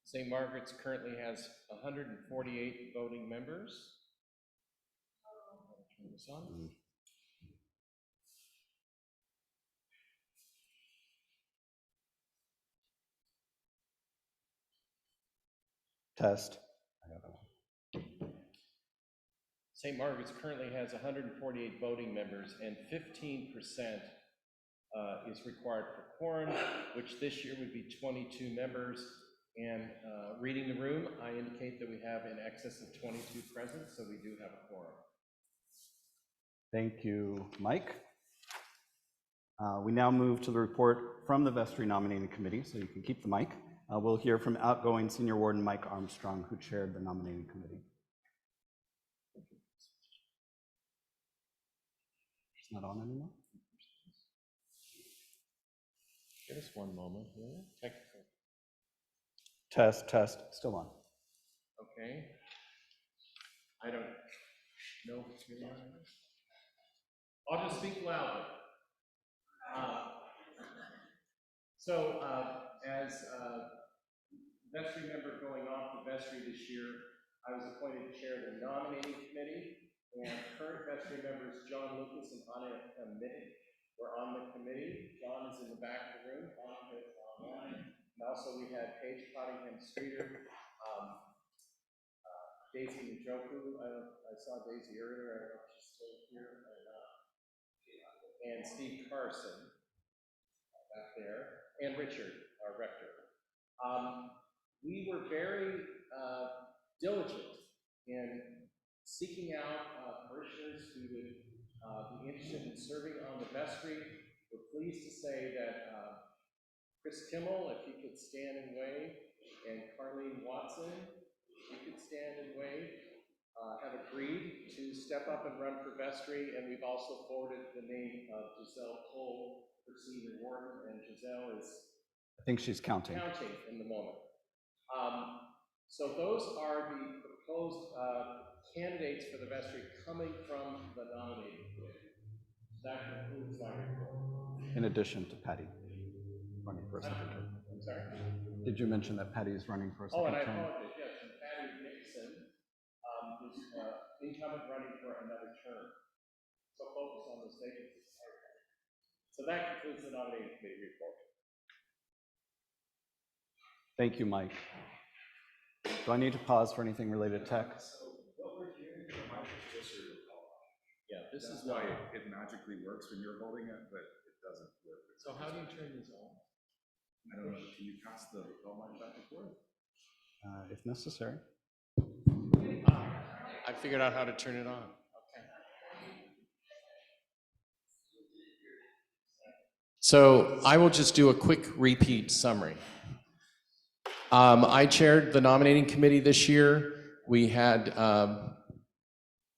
St. Margaret's currently has 148 voting members. Turn this on. Test. St. Margaret's currently has 148 voting members, and 15% is required for quorum, which this year would be 22 members. And reading the room, I indicate that we have in excess of 22 present, so we do have a quorum. Thank you, Mike. We now move to the report from the Vestry Nominating Committee, so you can keep the mic. We'll hear from outgoing Senior Warden Mike Armstrong, who chaired the nominating committee. It's not on anymore? Give us one moment here. Technical. Test, still on. Okay. I don't know if it's really on. I'll just speak loudly. As vestry member going off the vestry this year, I was appointed chair of the nominating committee, and current vestry members John Lucas and Anna Mittig were on the committee. John is in the back of the room. Anna is online. And also we had Paige Cottingham Streeter, Daisy Njoku. I saw Daisy earlier. I don't know if she's still here or not. And Steve Carson back there, and Richard, our rector. We were very diligent in seeking out parishioners who would be interested in serving on the vestry. We're pleased to say that Chris Kimmel, if he could stand and wave, and Carlene Watson, if he could stand and wave, have agreed to step up and run for vestry. And we've also forwarded the name of Giselle Cole for senior warden, and Giselle is, I think she's counting in the moment. So those are the proposed candidates for the vestry coming from the nominating committee. That concludes my report. in addition to Patty running for a second term. I'm sorry? Did you mention that Patty is running for a second and I term? apologize, yes, and Patty Nixon is incumbent running for another term. So focus on those vacancies. So that concludes the nominating committee report. Thank you, Mike. Do I need to pause for anything related to tech? What we're hearing from Mike is just your call. Yeah, this That's is why it magically works when you're holding it, but it doesn't work. So how do you turn these on? I don't know. Can you pass the call mic back and forth? If necessary. I figured out how to turn it on. Okay. So I will just do a quick repeat summary. I chaired the nominating committee this year. We had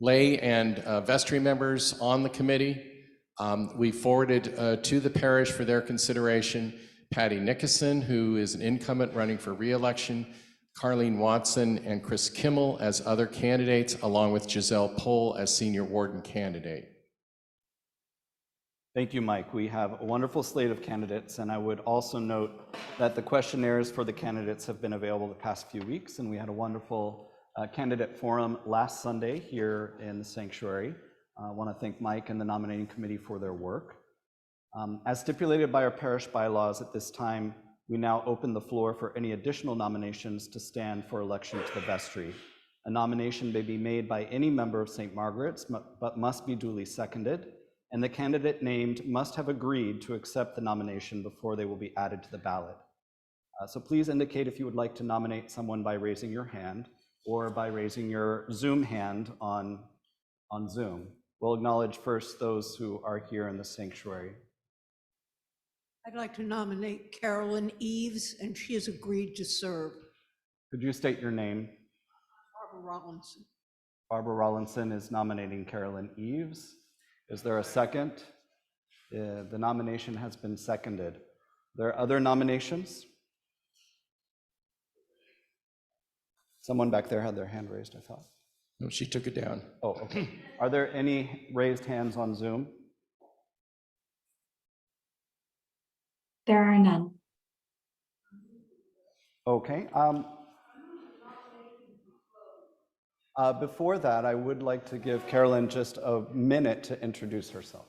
lay and vestry members on the committee. We forwarded to the parish for their consideration Patty Nickerson, who is an incumbent running for re-election, Carlene Watson and Chris Kimmel as other candidates, along with Giselle Pohl as senior warden candidate. Thank you, Mike. We have a wonderful slate of candidates, and I would also note that the questionnaires for the candidates have been available the past few weeks, and we had a wonderful candidate forum last Sunday here in the sanctuary. I want to thank Mike and the nominating committee for their work. As stipulated by our parish bylaws at this time, we now open the floor for any additional nominations to stand for election to the vestry. A nomination may be made by any member of St. Margaret's, but must be duly seconded, and the candidate named must have agreed to accept the nomination before they will be added to the ballot. So please indicate if you would like to nominate someone by raising your hand or by raising your Zoom hand on Zoom. We'll acknowledge first those who are here in the sanctuary. I'd like to nominate Carolyn Eves, and she has agreed to serve. Could you state your name? Barbara Rollinson. Barbara Rollinson is nominating Carolyn Eves. Is there a second? The nomination has been seconded. Are there other nominations? Someone back there had their hand raised, I thought. No, she took it down. Oh, okay. Are there any raised hands on Zoom? There are none. Okay. Before that, I would like to give Carolyn just a minute to introduce herself.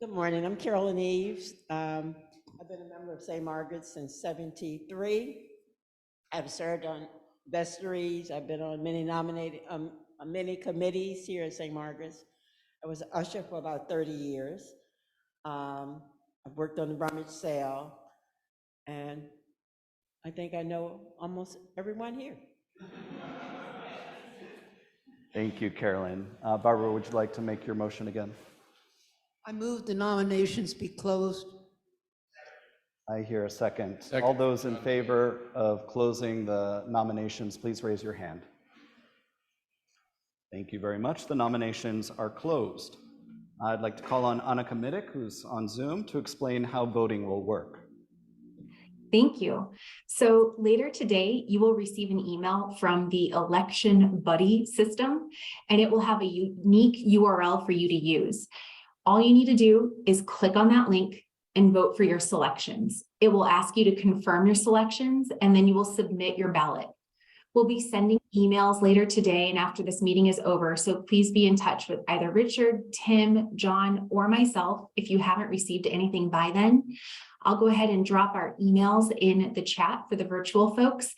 Good morning, I'm Carolyn Eves. I've been a member of St. Margaret's since '73. I've served on vestries, I've been on many committees here at St. Margaret's. I was an usher for about 30 years. I've worked on the rummage sale, and I think I know almost everyone here. Thank you, Carolyn. Barbara, would you like to make your motion again? I move the nominations be closed. I hear a second. Second. All those in favor of closing the nominations, please raise your hand. Thank you very much. The nominations are closed. I'd like to call on Annika Middick, who's on Zoom, to explain how voting will work. Thank you. So later today, you will receive an email from the Election Buddy system, and it will have a unique URL for you to use. All you need to do is click on that link and vote for your selections. It will ask you to confirm your selections, and then you will submit your ballot. We'll be sending emails later today and after this meeting is over, so please be in touch with either Richard, Tim, John, or myself if you haven't received anything by then. I'll go ahead and drop our emails in the chat for the virtual folks,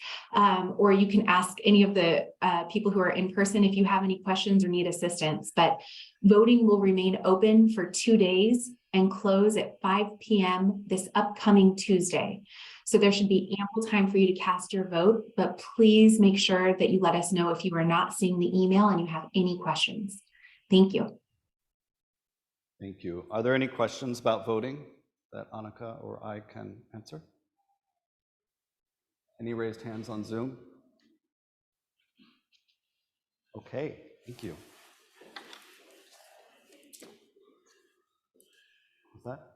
or you can ask any of the people who are in person if you have any questions or need assistance. But voting will remain open for 2 days and close at 5 p.m. this upcoming Tuesday. So there should be ample time for you to cast your vote, but please make sure that you let us know if you are not seeing the email and you have any questions. Thank you. Thank you. Are there any questions about voting that Annika or I can answer? Any raised hands on Zoom? Okay, thank you. What's that?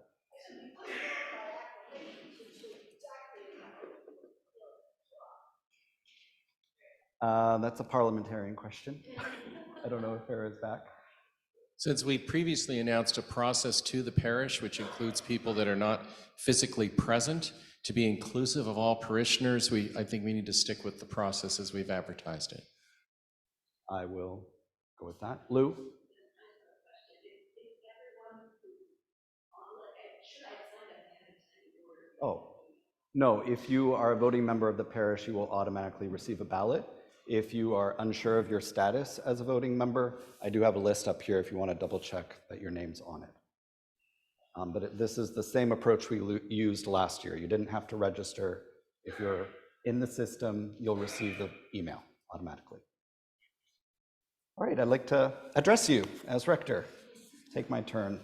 That's a parliamentarian question. I don't know if Farah is back. Since we previously announced a process to the parish, which includes people that are not physically present, to be inclusive of all parishioners, I think we need to stick with the process as we've advertised it. I will go with that. Lou? Oh, no, if you are a voting member of the parish, you will automatically receive a ballot. If you are unsure of your status as a voting member, I do have a list up here if you want to double check that your name's on it. But this is the same approach we used last year. You didn't have to register. If you're in the system, you'll receive the email automatically. All right, I'd like to address you as rector. Take my turn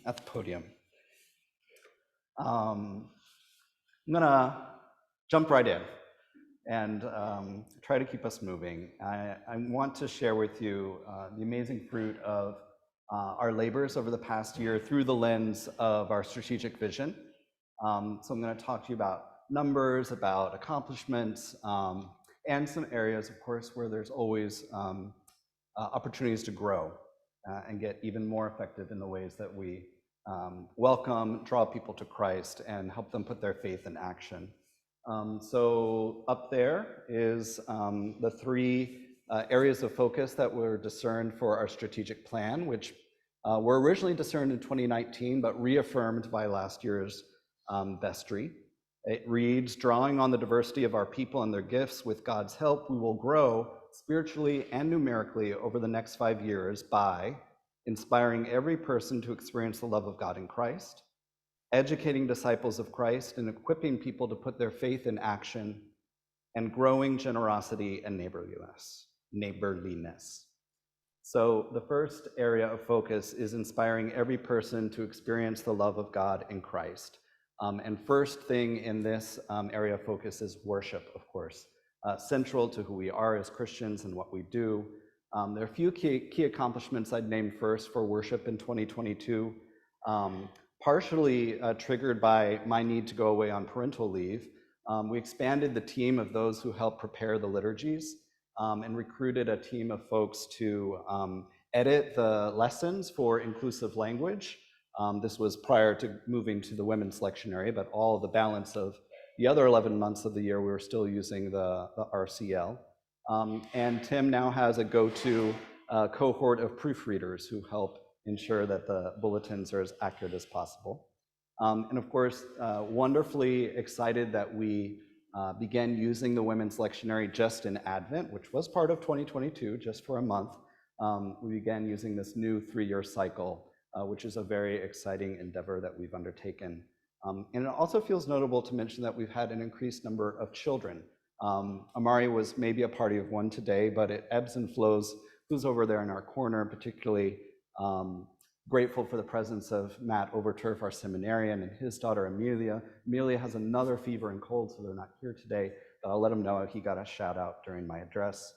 at the podium. I'm gonna jump right in and try to keep us moving. I want to share with you the amazing fruit of our labors over the past year through the lens of our strategic vision. So I'm going to talk to you about numbers, about accomplishments, and some areas, of course, where there's always opportunities to grow and get even more effective in the ways that we welcome, draw people to Christ, and help them put their faith in action. So up there is the three areas of focus that were discerned for our strategic plan, which were originally discerned in 2019, but reaffirmed by last year's vestry. It reads, drawing on the diversity of our people and their gifts, with God's help, we will grow spiritually and numerically over the next 5 years by inspiring every person to experience the love of God in Christ, educating disciples of Christ and equipping people to put their faith in action, and growing generosity and neighborliness. So the first area of focus is inspiring every person to experience the love of God in Christ. And first thing in this area of focus is worship, of course, central to who we are as Christians and what we do. There are a few key accomplishments I'd name first for worship in 2022. Partially triggered by my need to go away on parental leave, we expanded the team of those who help prepare the liturgies and recruited a team of folks to edit the lessons for inclusive language. This was prior to moving to the women's lectionary, but all the balance of the other 11 months of the year, we were still using the RCL. And Tim now has a go-to cohort of proofreaders who help ensure that the bulletins are as accurate as possible. And of course, wonderfully excited that we began using the Women's Lectionary just in Advent, which was part of 2022, just for a month. We began using this new 3-year cycle, which is a very exciting endeavor that we've undertaken. And it also feels notable to mention that we've had an increased number of children. Amari was maybe a party of one today, but it ebbs and flows. Who's over there in our corner, particularly grateful for the presence of Matt Overturf, our seminarian, and his daughter Amelia. Amelia has another fever and cold, so they're not here today, but I'll let him know he got a shout out during my address.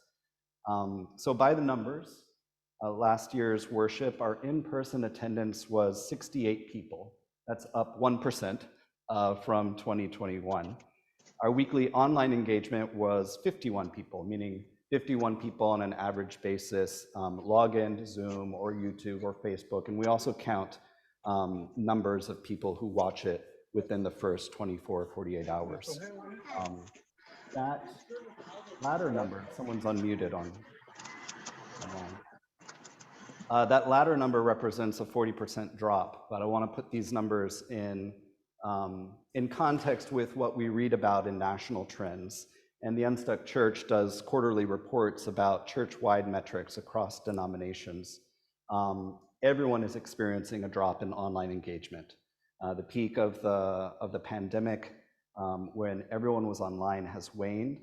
So by the numbers, last year's worship, our in-person attendance was 68 people. That's up 1% from 2021. Our weekly online engagement was 51 people, meaning 51 people on an average basis log into Zoom or YouTube or Facebook, and we also count numbers of people who watch it within the first 24 or 48 hours. That latter number, someone's unmuted on. That latter number represents a 40% drop, but I want to put these numbers in context with what we read about in national trends. And the Unstuck Church does quarterly reports about church-wide metrics across denominations. Everyone is experiencing a drop in online engagement. The peak of the pandemic, when everyone was online, has waned.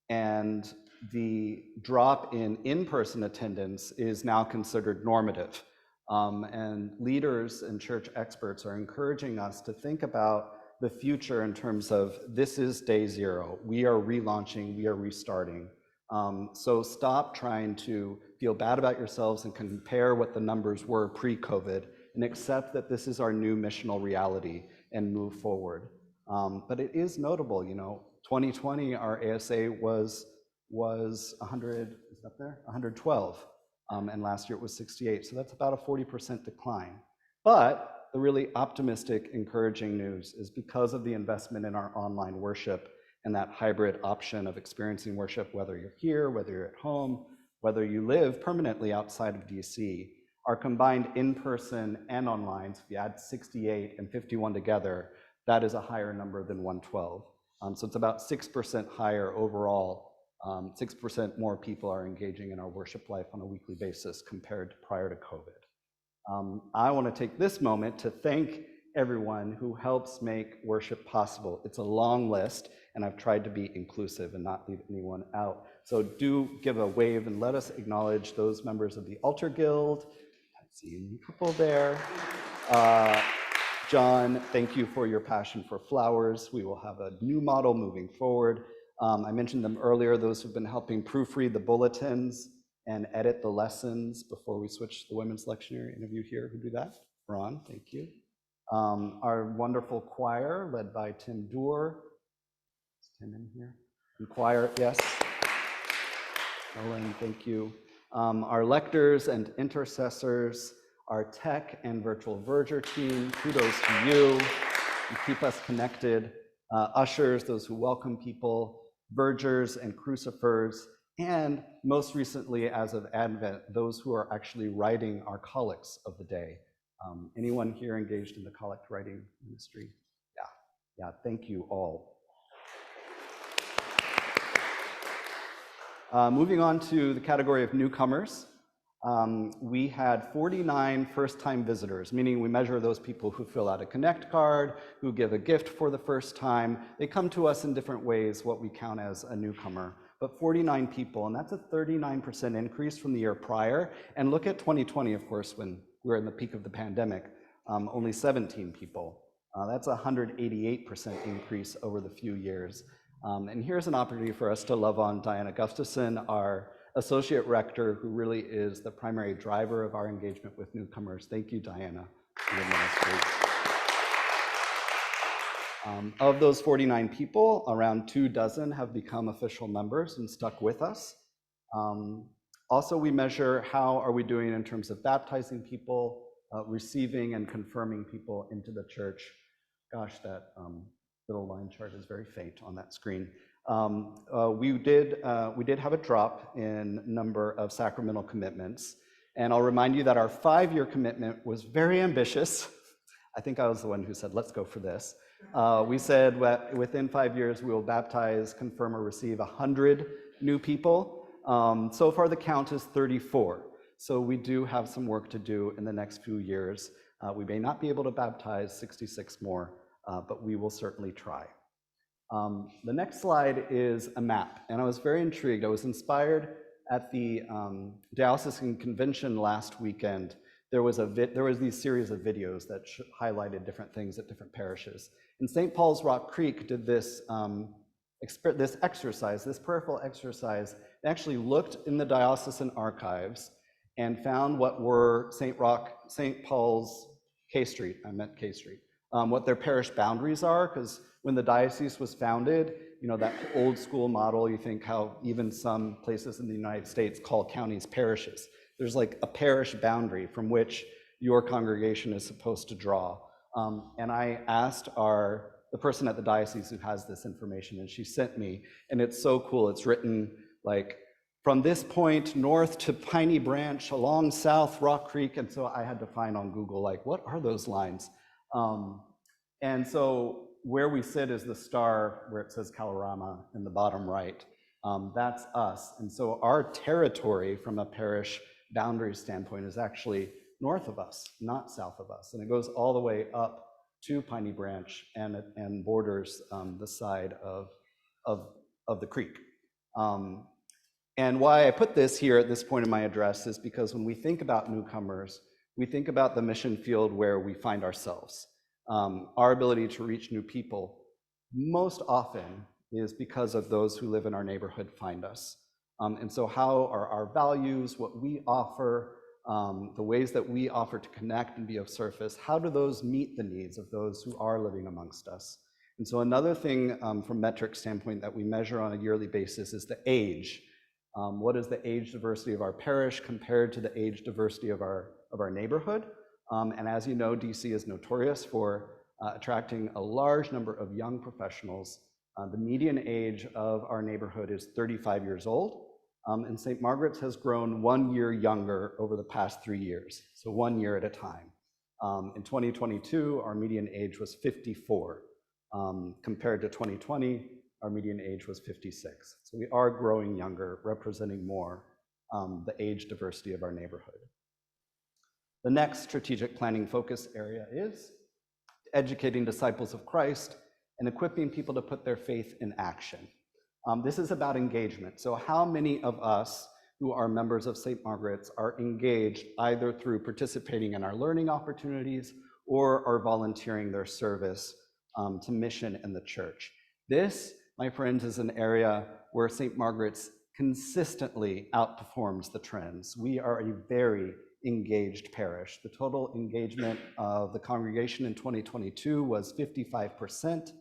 And the drop in in-person attendance is now considered normative. And leaders and church experts are encouraging us to think about the future in terms of this is day zero. We are relaunching, we are restarting. So stop trying to feel bad about yourselves and compare what the numbers were pre-COVID and accept that this is our new missional reality and move forward. But it is notable, 2020, our ASA was 100, is that there? 112, and last year it was 68. So that's about a 40% decline. But the really optimistic, encouraging news is because of the investment in our online worship and that hybrid option of experiencing worship, whether you're here, whether you're at home, whether you live permanently outside of DC, our combined in-person and online, so if you add 68 and 51 together, that is a higher number than 112. So it's about 6% higher overall. 6% more people are engaging in our worship life on a weekly basis compared to prior to COVID. I want to take this moment to thank everyone who helps make worship possible. It's a long list, and I've tried to be inclusive and not leave anyone out. So do give a wave and let us acknowledge those members of the Altar Guild. I see a couple there. John, thank you for your passion for flowers. We will have a new model moving forward. I mentioned them earlier, those who've been helping proofread the bulletins and edit the lessons before we switch to the Women's Lectionary. Any of you here who do that? Ron, thank you. Our wonderful choir led by Tim Doerr. Is Tim in here? And choir, yes. Ellen, thank you. Our lectors and intercessors, our tech and virtual verger team, kudos to you. You keep us connected. Ushers, those who welcome people, vergers and crucifers, and most recently, as of Advent, those who are actually writing our collects of the day. Anyone here engaged in the collect writing ministry? Yeah, thank you all. Moving on to the category of newcomers, we had 49 first-time visitors, meaning we measure those people who fill out a Connect card, who give a gift for the first time. They come to us in different ways, what we count as a newcomer. But 49 people, and that's a 39% increase from the year prior. And look at 2020, of course, when we were in the peak of the pandemic, only 17 people. That's a 188% increase over the few years. And here's an opportunity for us to love on Diana Gustafson, our Associate Rector, who really is the primary driver of our engagement with newcomers. Thank you, Diana, for your ministry. Of those 49 people, around 24 have become official members and stuck with us. Also, we measure how are we doing in terms of baptizing people, receiving and confirming people into the church. Gosh, that little line chart is very faint on that screen. We did have a drop in number of sacramental commitments. And I'll remind you that our 5-year commitment was very ambitious. I think I was the one who said, let's go for this. We said within 5 years, we will baptize, confirm, or receive 100 new people. So far, the count is 34. So we do have some work to do in the next few years. We may not be able to baptize 66 more, but we will certainly try. The next slide is a map, and I was very intrigued. I was inspired at the Diocesan Convention last weekend. There was these series of videos that highlighted different things at different parishes. And St. Paul's Rock Creek did this exercise, this prayerful exercise. They actually looked in the diocesan archives and found what were St. Paul's K Street, I meant K Street, what their parish boundaries are, because when the diocese was founded, you know, that old school model, you think how even some places in the United States call counties parishes. There's like a parish boundary from which your congregation is supposed to draw. And I asked the person at the diocese who has this information, and she sent me, and it's so cool. It's written like, from this point north to Piney Branch, along South Rock Creek. And so I had to find on Google, like, what are those lines? And so where we sit is the star where it says Kalorama in the bottom right. That's us. And so our territory from a parish boundary standpoint is actually north of us, not south of us. And it goes all the way up to Piney Branch and borders the side of the creek. And why I put this here at this point in my address is because when we think about newcomers, we think about the mission field where we find ourselves. Our ability to reach new people most often is because of those who live in our neighborhood find us. And so how are our values, what we offer, the ways that we offer to connect and be of service, how do those meet the needs of those who are living amongst us? And so another thing from metric standpoint that we measure on a yearly basis is the age. What is the age diversity of our parish compared to the age diversity of our neighborhood? And as you know, DC is notorious for attracting a large number of young professionals. The median age of our neighborhood is 35 years old, and St. Margaret's has grown 1 year younger over the past 3 years, so 1 year at a time. In 2022, our median age was 54. Compared to 2020, our median age was 56. So we are growing younger, representing more the age diversity of our neighborhood. The next strategic planning focus area is educating disciples of Christ and equipping people to put their faith in action. This is about engagement. So how many of us who are members of St. Margaret's are engaged either through participating in our learning opportunities or are volunteering their service to mission in the church? This, my friends, is an area where St. Margaret's consistently outperforms the trends. We are a very engaged parish. The total engagement of the congregation in 2022 was 55%.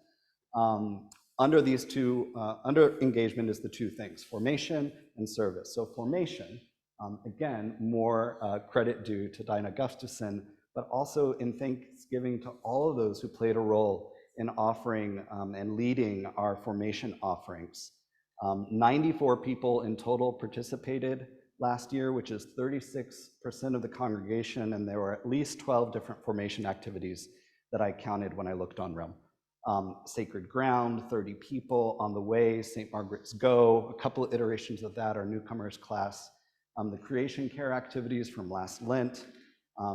Under these two, under engagement is the two things, formation and service. So formation, again, more credit due to Dinah Gustafson, but also in thanksgiving to all of those who played a role in offering and leading our formation offerings. 94 people in total participated last year, which is 36% of the congregation, and there were at least 12 different formation activities that I counted when I looked on Realm. Sacred Ground, 30 people on the way, St. Margaret's Go, a couple of iterations of that, our newcomers class, the creation care activities from last Lent,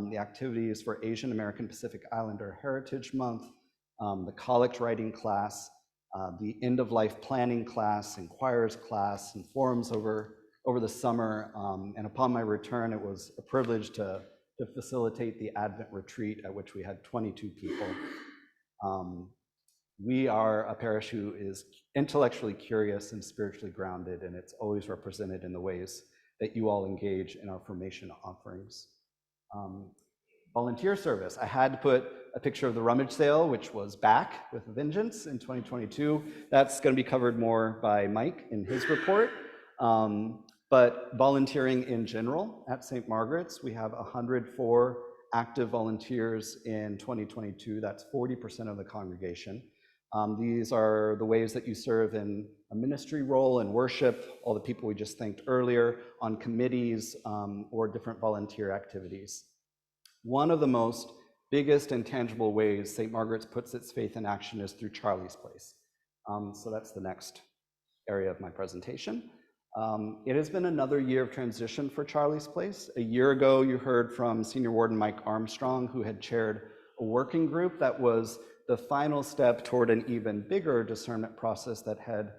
the activities for Asian American Pacific Islander Heritage Month, the collect writing class, the end of life planning class, inquirers class, and forums over the summer. And upon my return, it was a privilege to facilitate the Advent retreat at which we had 22 people. We are a parish who is intellectually curious and spiritually grounded, and it's always represented in the ways that you all engage in our formation offerings. Volunteer service. I had to put a picture of the rummage sale, which was back with a vengeance in 2022. That's going to be covered more by Mike in his report. But volunteering in general at St. Margaret's, we have 104 active volunteers in 2022. That's 40% of the congregation. These are the ways that you serve in a ministry role and worship, all the people we just thanked earlier, on committees, or different volunteer activities. One of the most biggest and tangible ways St. Margaret's puts its faith in action is through Charlie's Place. So that's the next area of my presentation. It has been another year of transition for Charlie's Place. A year ago, you heard from Senior Warden Mike Armstrong, who had chaired a working group that was the final step toward an even bigger discernment process that had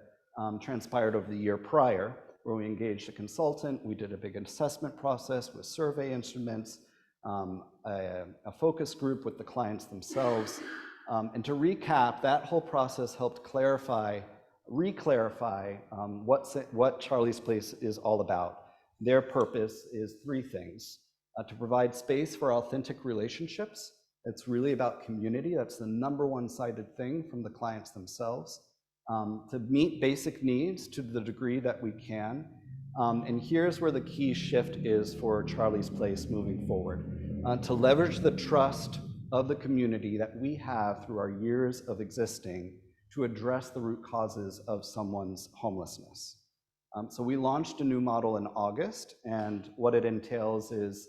transpired over the year prior, where we engaged a consultant, we did a big assessment process with survey instruments, a focus group with the clients themselves. And to recap, that whole process helped re-clarify what Charlie's Place is all about. Their purpose is three things: to provide space for authentic relationships. It's really about community. That's the number one cited thing from the clients themselves. To meet basic needs to the degree that we can. And here's where the key shift is for Charlie's Place moving forward. To leverage the trust of the community that we have through our years of existing to address the root causes of someone's homelessness. So we launched a new model in August, and what it entails is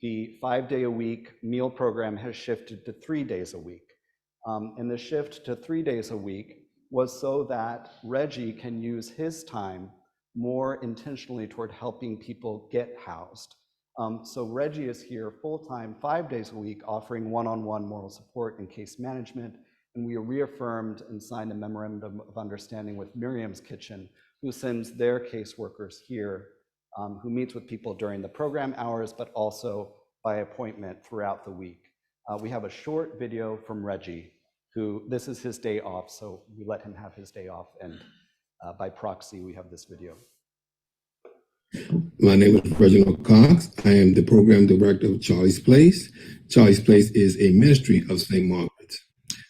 the 5-day-a-week meal program has shifted to 3 days a week. And the shift to 3 days a week was so that Reggie can use his time more intentionally toward helping people get housed. So Reggie is here full-time, 5 days a week, offering one-on-one moral support and case management. And we reaffirmed and signed a memorandum of understanding with Miriam's Kitchen, who sends their caseworkers here, who meets with people during the program hours, but also by appointment throughout the week. We have a short video from Reggie, who, this is his day off, so we let him have his day off, and by proxy, we have this video. My name is Reginald Cox. I am the program director of Charlie's Place. Charlie's Place is a ministry of St. Margaret's.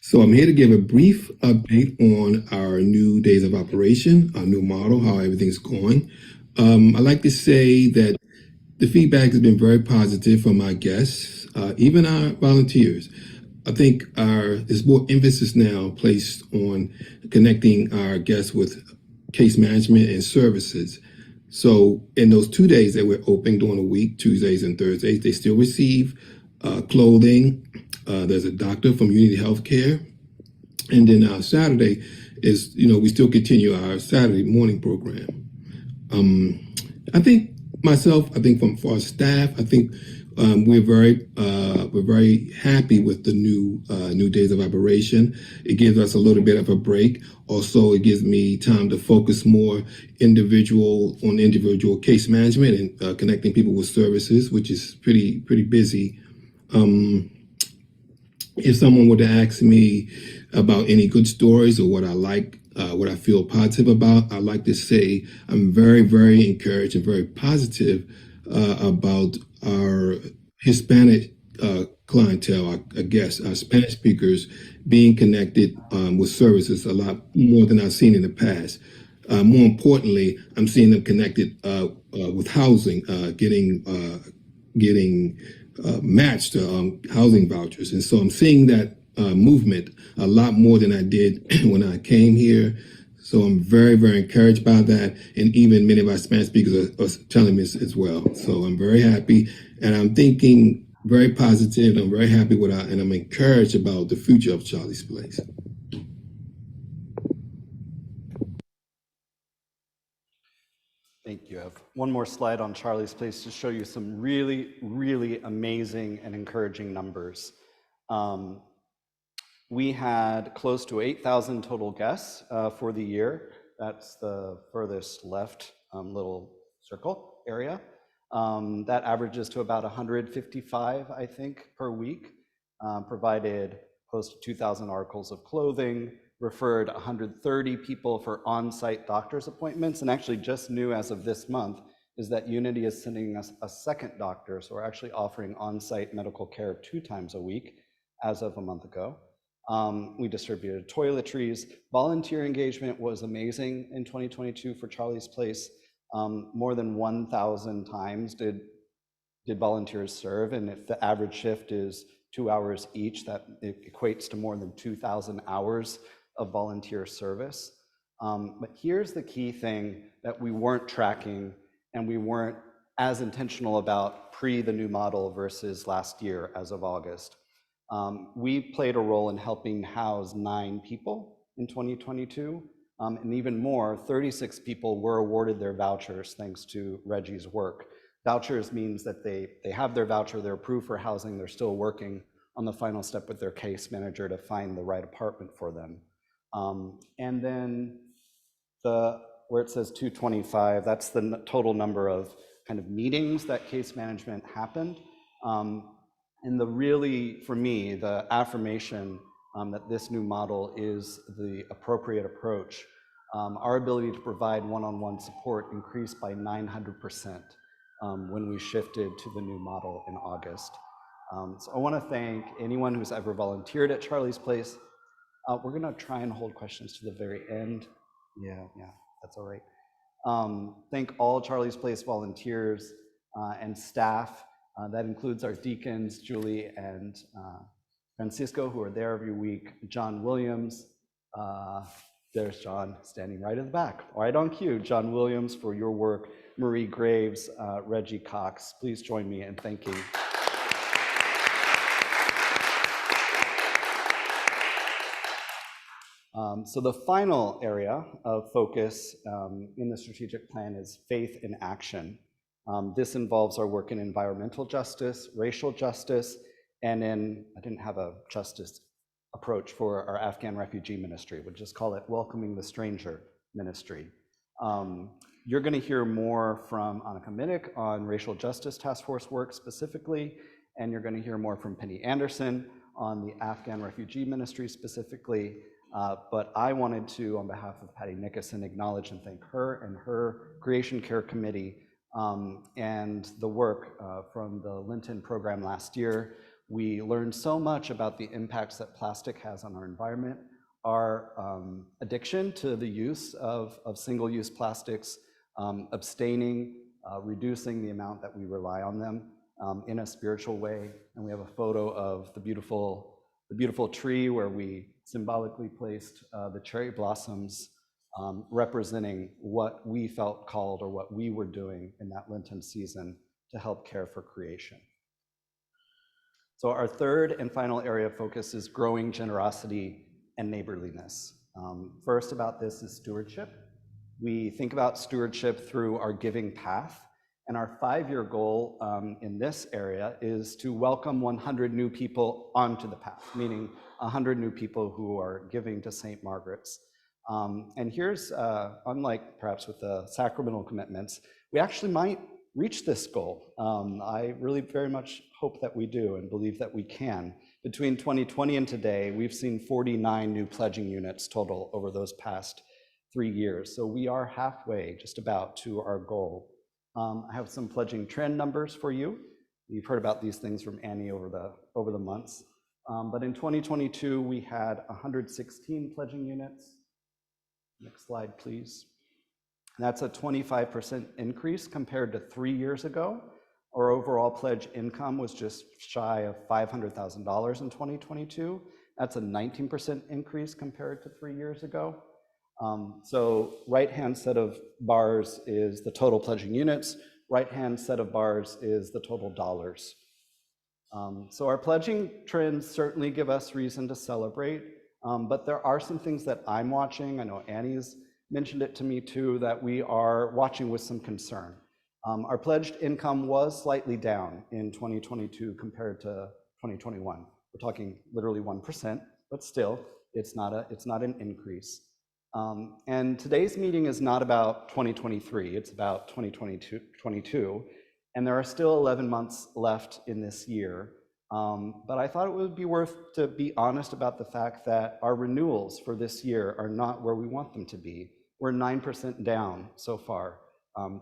So I'm here to give a brief update on our new days of operation, our new model, how everything's going. I'd like to say that the feedback has been very positive from our guests, even our volunteers. I think there's more emphasis now placed on connecting our guests with case management and services. So in those 2 days that we're open during the week, Tuesdays and Thursdays, they still receive clothing. There's a doctor from Unity Healthcare. And then our Saturday is, we still continue our Saturday morning program. I think from our staff, I think we're very happy with the new days of operation. It gives us a little bit of a break. Also, it gives me time to focus more on individual case management and connecting people with services, which is pretty busy. If someone were to ask me about any good stories or what I like, what I feel positive about, I'd like to say I'm very, very encouraged and very positive about our Hispanic clientele, our guests, our Spanish speakers being connected with services a lot more than I've seen in the past. More importantly, I'm seeing them connected with housing, getting matched to housing vouchers. And so I'm seeing that movement a lot more than I did when I came here. So I'm very, very encouraged by that. And even many of our Spanish speakers are telling me as well. So I'm very happy, and I'm thinking very positive. I'm very happy and I'm encouraged about the future of Charlie's Place. Thank you. I have one more slide on Charlie's Place to show you some really, really amazing and encouraging numbers. We had close to 8,000 total guests for the year. That's the furthest left little circle area. That averages to about 155, I think, per week. Provided close to 2,000 articles of clothing, referred 130 people for on-site doctor's appointments, and actually just new as of this month is that Unity is sending us a second doctor, so we're actually offering on-site medical care 2 times a week as of a month ago. We distributed toiletries. Volunteer engagement was amazing in 2022 for Charlie's Place. More than 1,000 times did volunteers serve, and if the average shift is 2 hours each, that it equates to more than 2,000 hours of volunteer service. But here's the key thing that we weren't tracking and we weren't as intentional about pre the new model versus last year as of August. We played a role in helping house 9 people in 2022, and even more, 36 people were awarded their vouchers thanks to Reggie's work. Vouchers means that they have their voucher, they're approved for housing, they're still working on the final step with their case manager to find the right apartment for them. And then where it says 225, that's the total number of kind of meetings that case management happened. And really, for me, the affirmation that this new model is the appropriate approach, our ability to provide one-on-one support increased by 900% when we shifted to the new model in August. So I want to thank anyone who's ever volunteered at Charlie's Place. We're going to try and hold questions to the very end. Yeah, that's all right. Thank all Charlie's Place volunteers and staff. That includes our deacons, Julie and Francisco, who are there every week, John Williams. There's John standing right in the back, right on cue. John Williams for your work, Marie Graves, Reggie Cox. Please join me in thanking. So the final area of focus in the strategic plan is faith in action. This involves our work in environmental justice, racial justice, and I didn't have a justice approach for our Afghan refugee ministry. We'll just call it Welcoming the Stranger Ministry. You're going to hear more from Annika Minnick on racial justice task force work specifically, and you're going to hear more from Penny Anderson on the Afghan refugee ministry specifically. But I wanted to, on behalf of Patty Nickerson, acknowledge and thank her and her Creation Care Committee and the work from the Linton program last year. We learned so much about the impacts that plastic has on our environment, our addiction to the use of single-use plastics, abstaining, reducing the amount that we rely on them in a spiritual way. And we have a photo of the beautiful tree where we symbolically placed the cherry blossoms representing what we felt called or what we were doing in that Lenten season to help care for creation. So our third and final area of focus is growing generosity and neighborliness. First about this is stewardship. We think about stewardship through our giving path, and our 5-year goal in this area is to welcome 100 new people onto the path, meaning 100 new people who are giving to St. Margaret's. And here's, unlike perhaps with the sacramental commitments, we actually might reach this goal. I really very much hope that we do and believe that we can. Between 2020 and today, we've seen 49 new pledging units total over those past 3 years. So we are halfway, just about, to our goal. I have some pledging trend numbers for you. You've heard about these things from Annie over the months. But in 2022, we had 116 pledging units. Next slide, please. That's a 25% increase compared to 3 years ago. Our overall pledge income was just shy of $500,000 in 2022. That's a 19% increase compared to 3 years ago. So right-hand set of bars is the total pledging units. Right-hand set of bars is the total dollars. So our pledging trends certainly give us reason to celebrate, but there are some things that I'm watching. I know Annie's mentioned it to me too, that we are watching with some concern. Our pledged income was slightly down in 2022 compared to 2021. We're talking literally 1%, but still, it's not an increase. And today's meeting is not about 2023, it's about 2022, and there are still 11 months left in this year. But I thought it would be worth to be honest about the fact that our renewals for this year are not where we want them to be. We're 9% down so far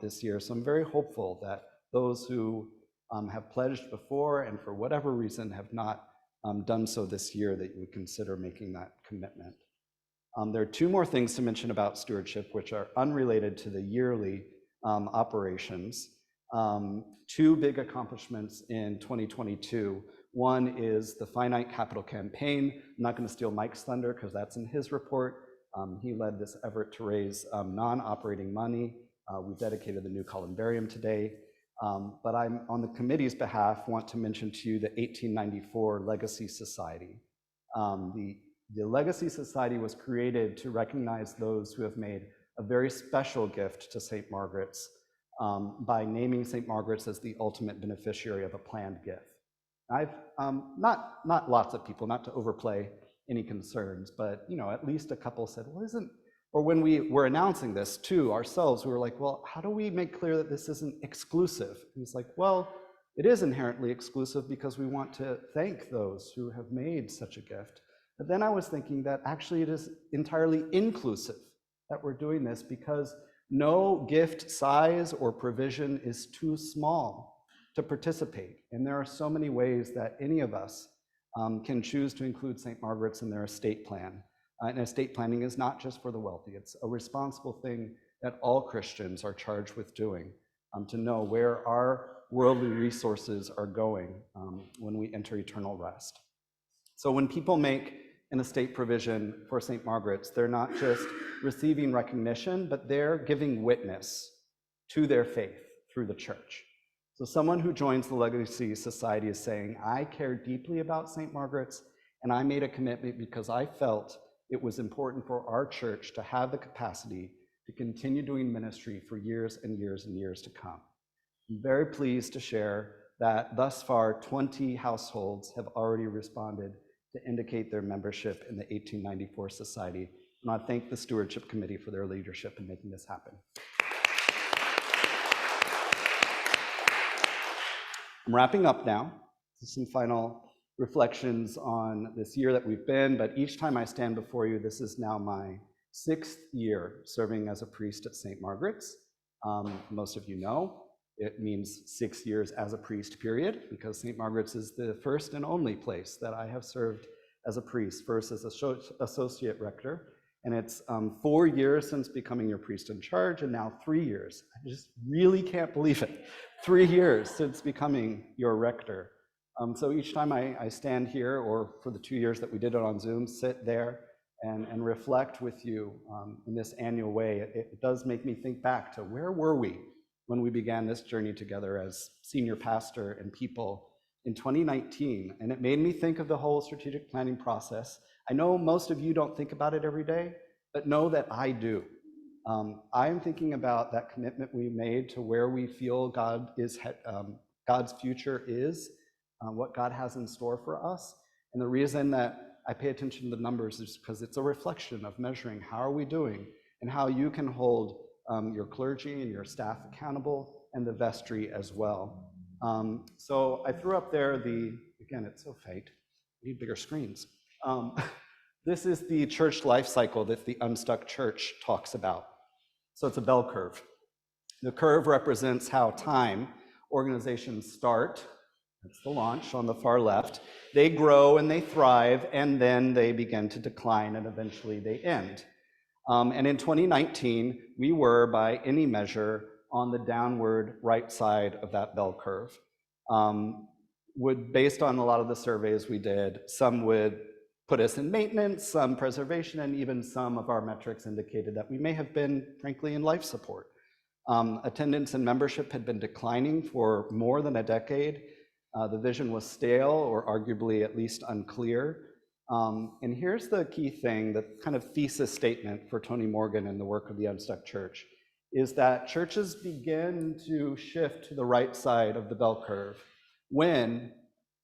this year, so I'm very hopeful that those who have pledged before and for whatever reason have not done so this year, that you would consider making that commitment. There are 2 more things to mention about stewardship, which are unrelated to the yearly operations. 2 big accomplishments in 2022 One is the Finite Capital Campaign. I'm not going to steal Mike's thunder because that's in his report. He led this effort to raise non-operating money. We dedicated the new columbarium today. But I'm, on the committee's behalf, want to mention to you the 1894 Legacy Society. The Legacy Society was created to recognize those who have made a very special gift to St. Margaret's by naming St. Margaret's as the ultimate beneficiary of a planned gift. I've, not lots of people, not to overplay any concerns, but at least a couple said, well, or when we were announcing this to ourselves, we were like, well, how do we make clear that this isn't exclusive? And it's like, well, it is inherently exclusive because we want to thank those who have made such a gift. But then I was thinking that actually it is entirely inclusive that we're doing this because no gift size or provision is too small to participate. And there are so many ways that any of us can choose to include St. Margaret's in their estate plan. And estate planning is not just for the wealthy. It's a responsible thing that all Christians are charged with doing, to know where our worldly resources are going when we enter eternal rest. So when people make an estate provision for St. Margaret's, they're not just receiving recognition, but they're giving witness to their faith through the church. So someone who joins the Legacy Society is saying, I care deeply about St. Margaret's, and I made a commitment because I felt it was important for our church to have the capacity to continue doing ministry for years and years and years to come. I'm very pleased to share that thus far, 20 households have already responded to indicate their membership in the 1894 Society. And I thank the Stewardship Committee for their leadership in making this happen. I'm wrapping up now. Some final reflections on this year that we've been, but each time I stand before you, this is now my 6th year serving as a priest at St. Margaret's. Most of you know, it means 6 years as a priest, period, because St. Margaret's is the first and only place that I have served as a priest, first as associate rector, and it's 4 years since becoming your priest in charge, and now 3 years. I just really can't believe it. 3 years since becoming your rector. So each time I stand here, or for the 2 years that we did it on Zoom, sit there and reflect with you in this annual way, it does make me think back to where were we when we began this journey together as senior pastor and people in 2019. And it made me think of the whole strategic planning process. I know most of you don't think about it every day, but know that I do. I am thinking about that commitment we made to where we feel God's future is, what God has in store for us. And the reason that I pay attention to the numbers is because it's a reflection of measuring how are we doing and how you can hold your clergy and your staff accountable, and the vestry as well. So I threw up there again, it's so faint, we need bigger screens. This is the church life cycle that the Unstuck Church talks about. So it's a bell curve. The curve represents how time organizations start. That's the launch on the far left. They grow and they thrive, and then they begin to decline, and eventually they end. And in 2019, we were, by any measure, on the downward right side of that bell curve. Based on a lot of the surveys we did, some would put us in maintenance, some preservation, and even some of our metrics indicated that we may have been, frankly, in life support. Attendance and membership had been declining for more than a decade. The vision was stale, or arguably at least unclear. And here's the key thing, the kind of thesis statement for Tony Morgan and the work of the Unstuck Church, is that churches begin to shift to the right side of the bell curve when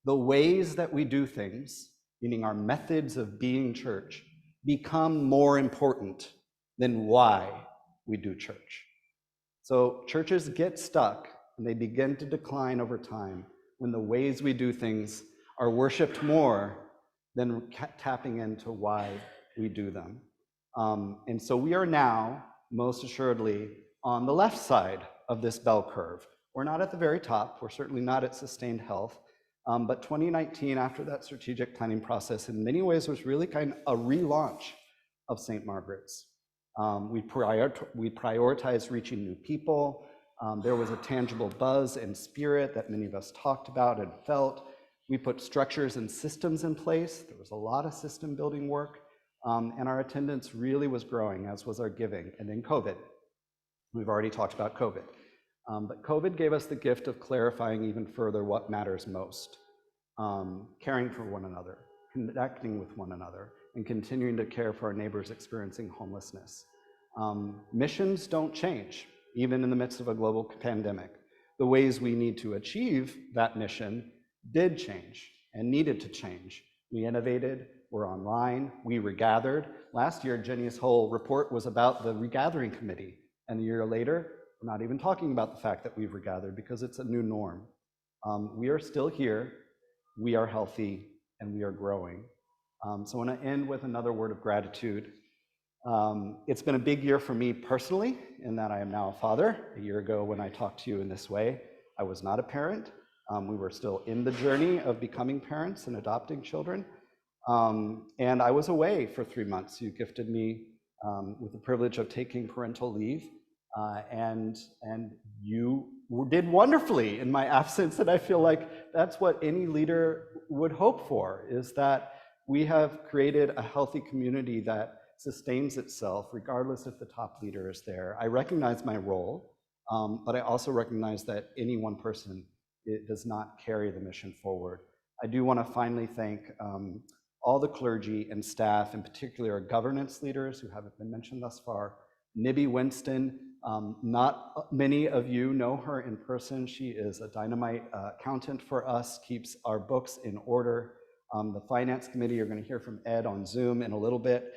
the ways that we do things, meaning our methods of being church, become more important than why we do church. So churches get stuck and they begin to decline over time when the ways we do things are worshiped more than tapping into why we do them. And so we are now, most assuredly, on the left side of this bell curve. We're not at the very top, we're certainly not at sustained health, but 2019, after that strategic planning process, in many ways was really kind of a relaunch of St. Margaret's. We prioritized reaching new people. There was a tangible buzz and spirit that many of us talked about and felt. We put structures and systems in place. There was a lot of system building work, and our attendance really was growing, as was our giving. And then COVID. We've already talked about COVID. But COVID gave us the gift of clarifying even further what matters most. Caring for one another, connecting with one another, and continuing to care for our neighbors experiencing homelessness. Missions don't change, even in the midst of a global pandemic. The ways we need to achieve that mission did change and needed to change. We innovated, we're online, we regathered. Last year, Jenny's whole report was about the regathering committee, and a year later, we're not even talking about the fact that we've regathered because it's a new norm. We are still here, we are healthy, and we are growing. So I want to end with another word of gratitude. It's been a big year for me personally, in that I am now a father. A year ago, when I talked to you in this way, I was not a parent. We were still in the journey of becoming parents and adopting children. And I was away for 3 months. You gifted me with the privilege of taking parental leave. And you did wonderfully in my absence. And I feel like that's what any leader would hope for, is that we have created a healthy community that sustains itself regardless if the top leader is there. I recognize my role, but I also recognize that any one person, it does not carry the mission forward. I do want to finally thank all the clergy and staff, in particular our governance leaders who haven't been mentioned thus far. Nibby Winston, not many of you know her in person. She is a dynamite accountant for us, keeps our books in order. The finance committee, you're going to hear from Ed on Zoom in a little bit,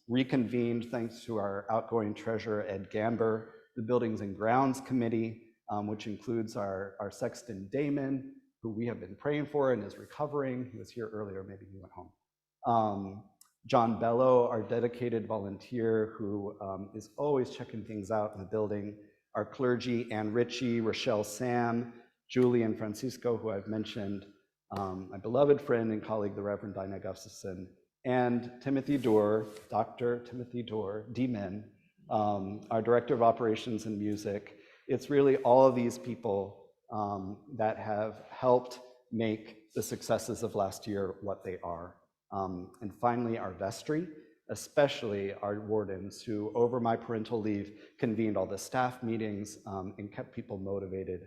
reconvened thanks to our outgoing treasurer, Ed Gamber. The Buildings and Grounds Committee, which includes our sexton Damon, who we have been praying for and is recovering. He was here earlier, maybe he went home. John Bello, our dedicated volunteer who is always checking things out in the building. Our clergy, Ann Ritchie, Rochelle Sam, Julie and Francisco, who I've mentioned, my beloved friend and colleague, the Reverend Dinah Gustafson, and Timothy Dorr, Dr. Timothy Dorr, D-Min, our Director of Operations and Music. It's really all of these people that have helped make the successes of last year what they are. And finally, our vestry, especially our wardens who, over my parental leave, convened all the staff meetings and kept people motivated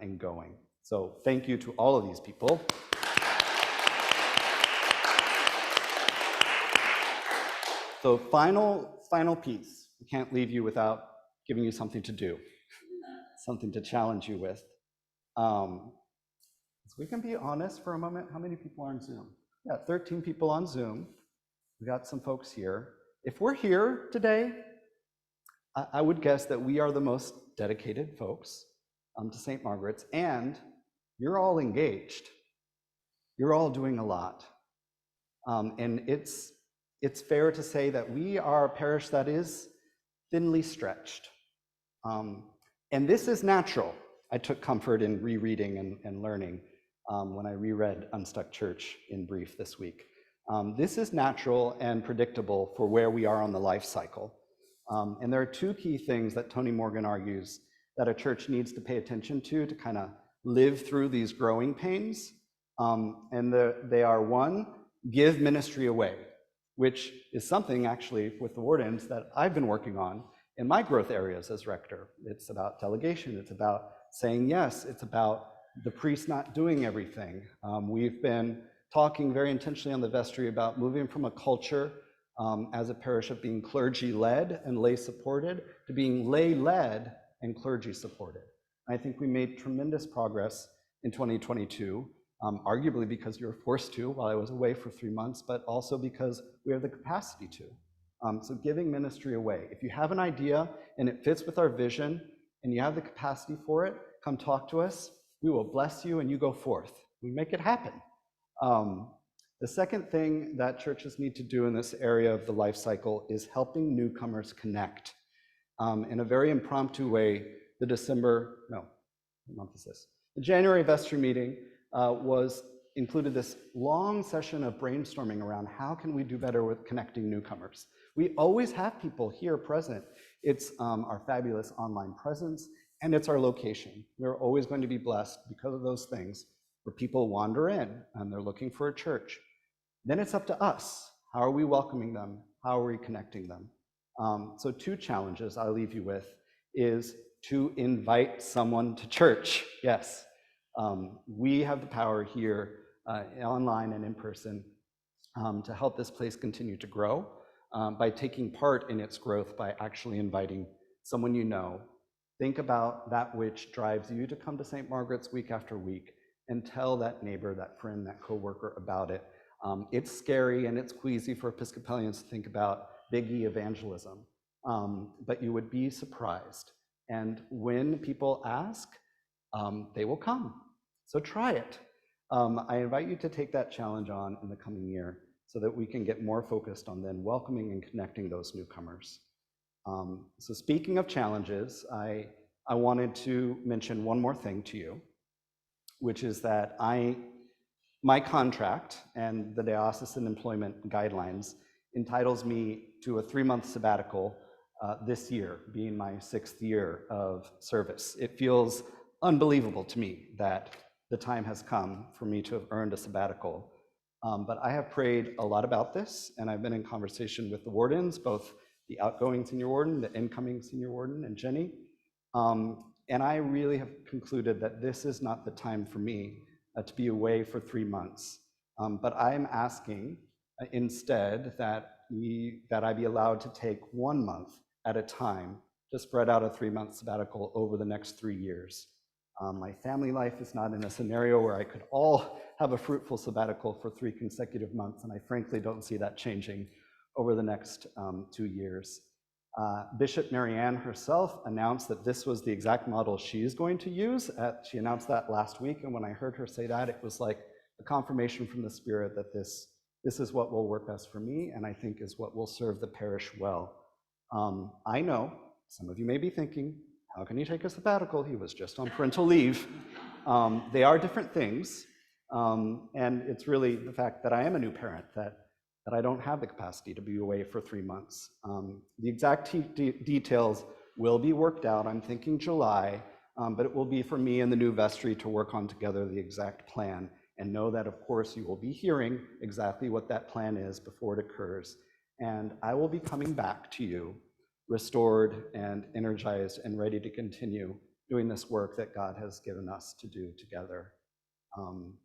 and going. So thank you to all of these people. So final piece. We can't leave you without giving you something to do, something to challenge you with. So we can be honest for a moment. How many people are on Zoom? Yeah, 13 people on Zoom. We got some folks here. If we're here today, I would guess that we are the most dedicated folks to St. Margaret's, and you're all engaged. You're all doing a lot. And it's fair to say that we are a parish that is thinly stretched. And this is natural. I took comfort in rereading and learning when I reread Unstuck Church in brief this week. This is natural and predictable for where we are on the life cycle. And there are two key things that Tony Morgan argues that a church needs to pay attention to kind of live through these growing pains. And they are, one, give ministry away, which is something actually with the wardens that I've been working on in my growth areas as rector. It's about delegation, it's about saying yes, it's about the priest not doing everything. We've been talking very intentionally on the vestry about moving from a culture as a parish of being clergy-led and lay-supported to being lay-led and clergy-supported. I think we made tremendous progress in 2022, arguably because you were forced to while I was away for 3 months, but also because we have the capacity to. So giving ministry away. If you have an idea and it fits with our vision and you have the capacity for it, come talk to us. We will bless you and you go forth. We make it happen. The second thing that churches need to do in this area of the life cycle is helping newcomers connect. In a very impromptu way, the January vestry meeting included this long session of brainstorming around how can we do better with connecting newcomers. We always have people here present. It's our fabulous online presence, and it's our location. We're always going to be blessed because of those things. where people wander in and they're looking for a church. Then it's up to us. How are we welcoming them? How are we connecting them? So 2 challenges I'll leave you with is to invite someone to church. Yes, we have the power here, online and in person, to help this place continue to grow by taking part in its growth by actually inviting someone you know. Think about that which drives you to come to St. Margaret's week after week and tell that neighbor, that friend, that coworker about it. It's scary and it's queasy for Episcopalians to think about big E evangelism, but you would be surprised. And when people ask, they will come. So try it. I invite you to take that challenge on in the coming year so that we can get more focused on then welcoming and connecting those newcomers. So speaking of challenges, I wanted to mention one more thing to you, which is that my contract and the diocesan employment guidelines entitles me to a 3-month sabbatical this year, being my 6th year of service. It feels unbelievable to me that the time has come for me to have earned a sabbatical. But I have prayed a lot about this, and I've been in conversation with the wardens, both the outgoing senior warden, the incoming senior warden, and Jenny. And I really have concluded that this is not the time for me to be away for 3 months. But I'm asking instead that I be allowed to take 1 month at a time to spread out a 3-month sabbatical over the next 3 years. My family life is not in a scenario where I could all have a fruitful sabbatical for 3 consecutive months, and I frankly don't see that changing over the next 2 years. Bishop Marianne herself announced that this was the exact model she's going to use. She announced that last week, and when I heard her say that, it was like a confirmation from the Spirit that this is what will work best for me, and I think is what will serve the parish well. I know some of you may be thinking, how can he take a sabbatical? He was just on parental leave. They are different things, and it's really the fact that I am a new parent that I don't have the capacity to be away for 3 months. The exact details will be worked out. I'm thinking July, but it will be for me and the new vestry to work on together the exact plan, and know that, of course, you will be hearing exactly what that plan is before it occurs. And I will be coming back to you restored and energized and ready to continue doing this work that God has given us to do together.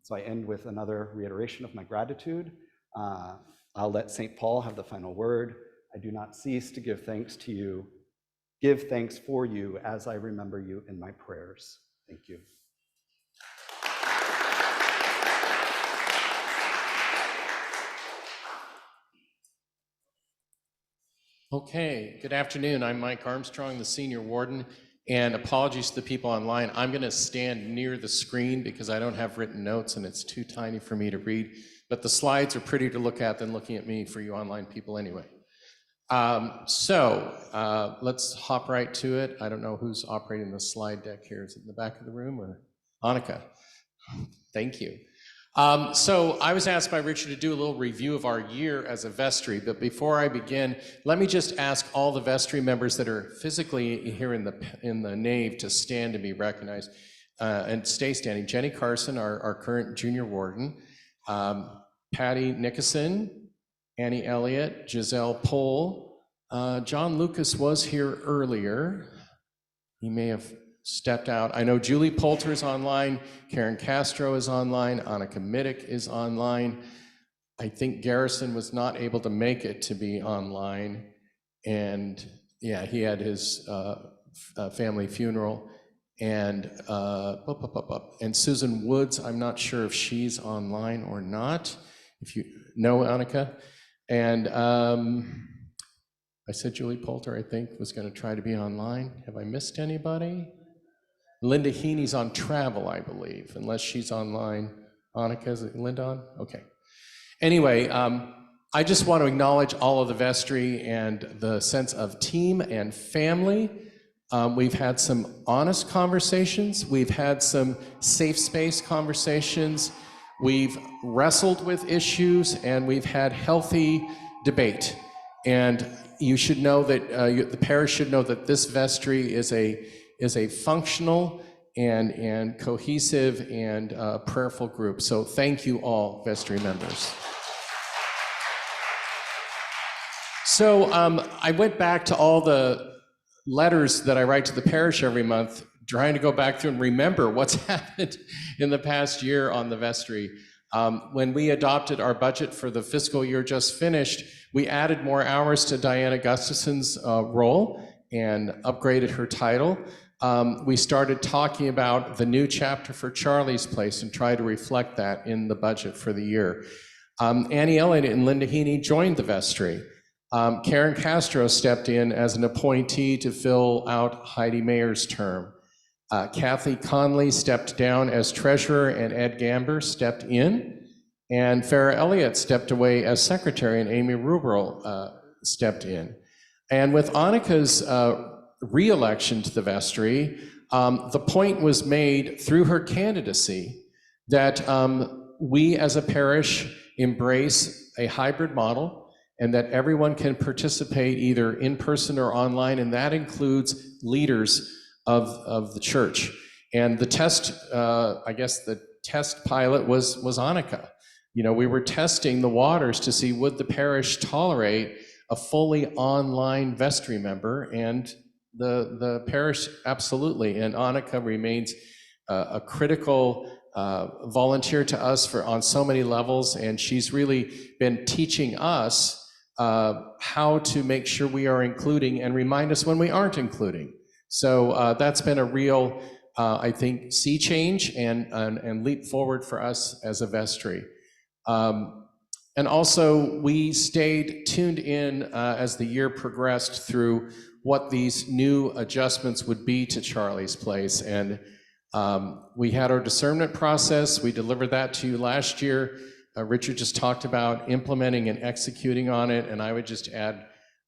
So I end with another reiteration of my gratitude. I'll let St. Paul have the final word. I do not cease to give thanks to you, give thanks for you as I remember you in my prayers. Thank you. Okay, good afternoon. I'm Mike Armstrong, the senior warden, and apologies to the people online. I'm going to stand near the screen because I don't have written notes and it's too tiny for me to read, but the slides are prettier to look at than looking at me for you online people anyway. Let's hop right to it. I don't know who's operating the slide deck here. Is it in the back of the room or Annika? Thank you. So I was asked by Richard to do a little review of our year as a vestry, but before I begin, let me just ask all the vestry members that are physically here in the nave to stand and be recognized and stay standing. Jenny Carson, our current junior warden, Patty Nickerson, Annie Elliott, Giselle Pohl, John Lucas was here earlier. He may have stepped out. I know Julie Poulter is online, Karen Castro is online, Annika Middick is online. I think Garrison was not able to make it to be online, and yeah, he had his family funeral. And Susan Woods, I'm not sure if she's online or not, if you know Annika. And I said Julie Poulter, I think, was going to try to be online. Have I missed anybody? Linda Heaney's on travel, I believe, unless she's online. Annika, is it Linda on? Okay. Anyway, I just want to acknowledge all of the vestry and the sense of team and family. We've had some honest conversations. We've had some safe space conversations. We've wrestled with issues, and we've had healthy debate. And you should know that the parish should know that this vestry is a functional and cohesive and prayerful group. So thank you all, vestry members. So I went back to all the letters that I write to the parish every month, trying to go back through and remember what's happened in the past year on the vestry. When we adopted our budget for the fiscal year just finished, we added more hours to Diana Gustafson's role and upgraded her title. We started talking about the new chapter for Charlie's Place and tried to reflect that in the budget for the year. Annie Elliott and Linda Heaney joined the vestry. Karen Castro stepped in as an appointee to fill out Heidi Mayer's term. Kathy Conley stepped down as treasurer and Ed Gamber stepped in. And Farah Elliott stepped away as secretary and Amy Ruberl stepped in. And with Annika's re-election to the vestry, the point was made through her candidacy that we as a parish embrace a hybrid model and that everyone can participate either in person or online, and that includes leaders of the church. And the test, I guess the test pilot was Annika. You know, we were testing the waters to see would the parish tolerate a fully online vestry member, and the parish absolutely. And Annika remains a critical volunteer to us on so many levels, and she's really been teaching us how to make sure we are including and remind us when we aren't including. So that's been a real, I think, sea change and leap forward for us as a vestry. And also, we stayed tuned in as the year progressed through what these new adjustments would be to Charlie's Place. And we had our discernment process. We delivered that to you last year. Richard just talked about implementing and executing on it. And I would just add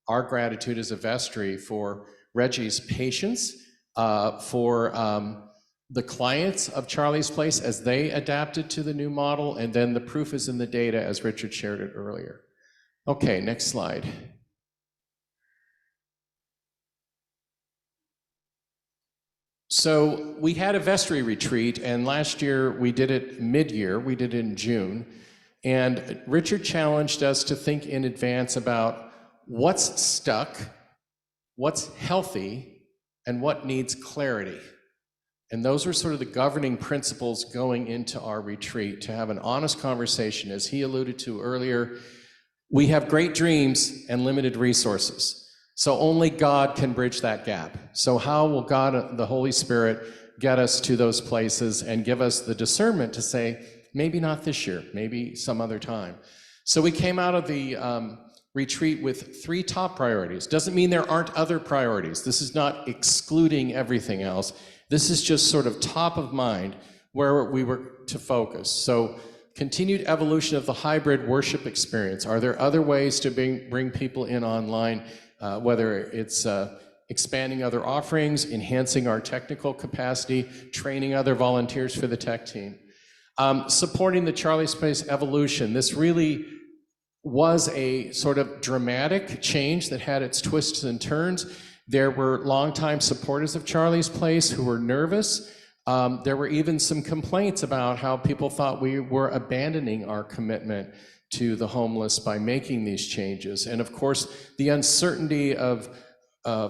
our gratitude as a vestry for Reggie's patience, for the clients of Charlie's Place as they adapted to the new model, and then the proof is in the data as Richard shared it earlier. Okay, next slide. So we had a vestry retreat, and last year we did it mid-year, we did it in June, and Richard challenged us to think in advance about what's stuck, what's healthy, and what needs clarity. And those are sort of the governing principles going into our retreat, to have an honest conversation. As he alluded to earlier, we have great dreams and limited resources. So only God can bridge that gap. So how will God, the Holy Spirit, get us to those places and give us the discernment to say, maybe not this year, maybe some other time. So we came out of the retreat with 3 top priorities. Doesn't mean there aren't other priorities. This is not excluding everything else. This is just sort of top of mind where we were to focus. So continued evolution of the hybrid worship experience. Are there other ways to bring people in online, whether it's expanding other offerings, enhancing our technical capacity, training other volunteers for the tech team. Supporting the Charlie's Place evolution. This really was a sort of dramatic change that had its twists and turns. There were longtime supporters of Charlie's Place who were nervous. There were even some complaints about how people thought we were abandoning our commitment to the homeless by making these changes. And of course, the uncertainty of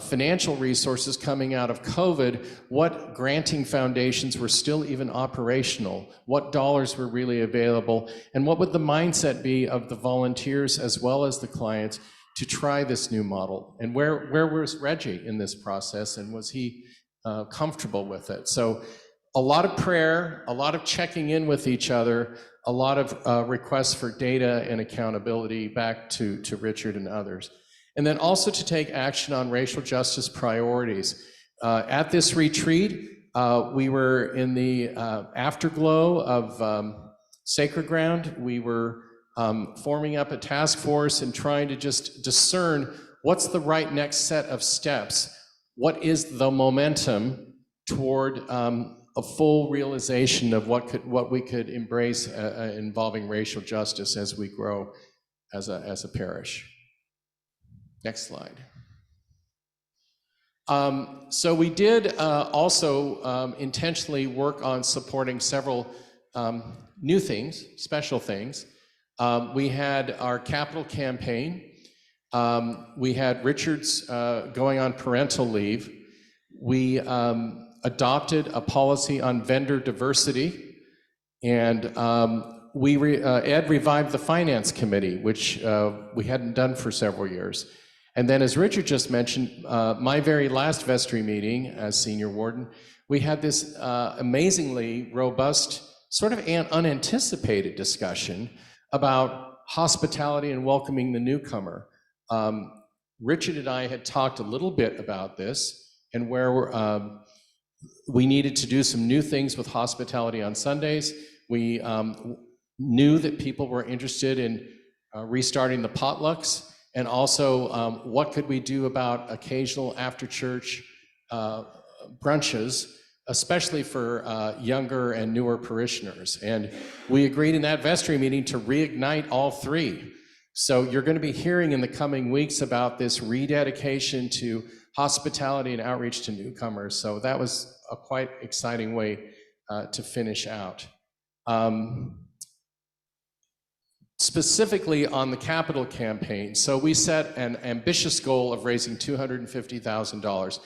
financial resources coming out of COVID, what granting foundations were still even operational, what dollars were really available, and what would the mindset be of the volunteers as well as the clients to try this new model. And where was Reggie in this process, and was he comfortable with it? So a lot of prayer, a lot of checking in with each other, a lot of requests for data and accountability back to Richard and others. And then also to take action on racial justice priorities. At this retreat, we were in the afterglow of Sacred Ground. We were forming up a task force and trying to just discern what's the right next set of steps. What is the momentum toward a full realization of what we could embrace involving racial justice as we grow as a parish. Next slide. So we did also intentionally work on supporting several new things, special things. We had our capital campaign. We had Richard's going on parental leave. We adopted a policy on vendor diversity, and Ed revived the finance committee, which we hadn't done for several years. And then, as Richard just mentioned, my very last vestry meeting as senior warden, we had this amazingly robust, sort of unanticipated discussion about hospitality and welcoming the newcomer. Richard and I had talked a little bit about this and where we needed to do some new things with hospitality on Sundays. We knew that people were interested in restarting the potlucks, and also what could we do about occasional after-church brunches, especially for younger and newer parishioners. And we agreed in that vestry meeting to reignite all three. So you're going to be hearing in the coming weeks about this rededication to hospitality and outreach to newcomers. So that was a quite exciting way to finish out. Specifically on the capital campaign, so we set an ambitious goal of raising $250,000.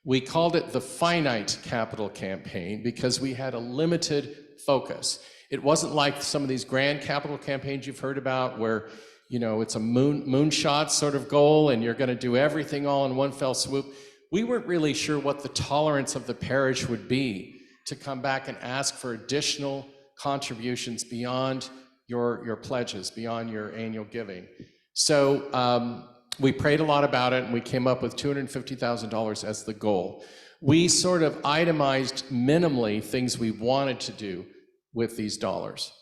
We called it the finite capital campaign because we had a limited focus. It wasn't like some of these grand capital campaigns you've heard about where, you know, it's a moonshot sort of goal and you're going to do everything all in one fell swoop. We weren't really sure what the tolerance of the parish would be to come back and ask for additional contributions beyond your pledges, beyond your annual giving. So we prayed a lot about it, and we came up with $250,000 as the goal. We sort of itemized minimally things we wanted to do with these dollars.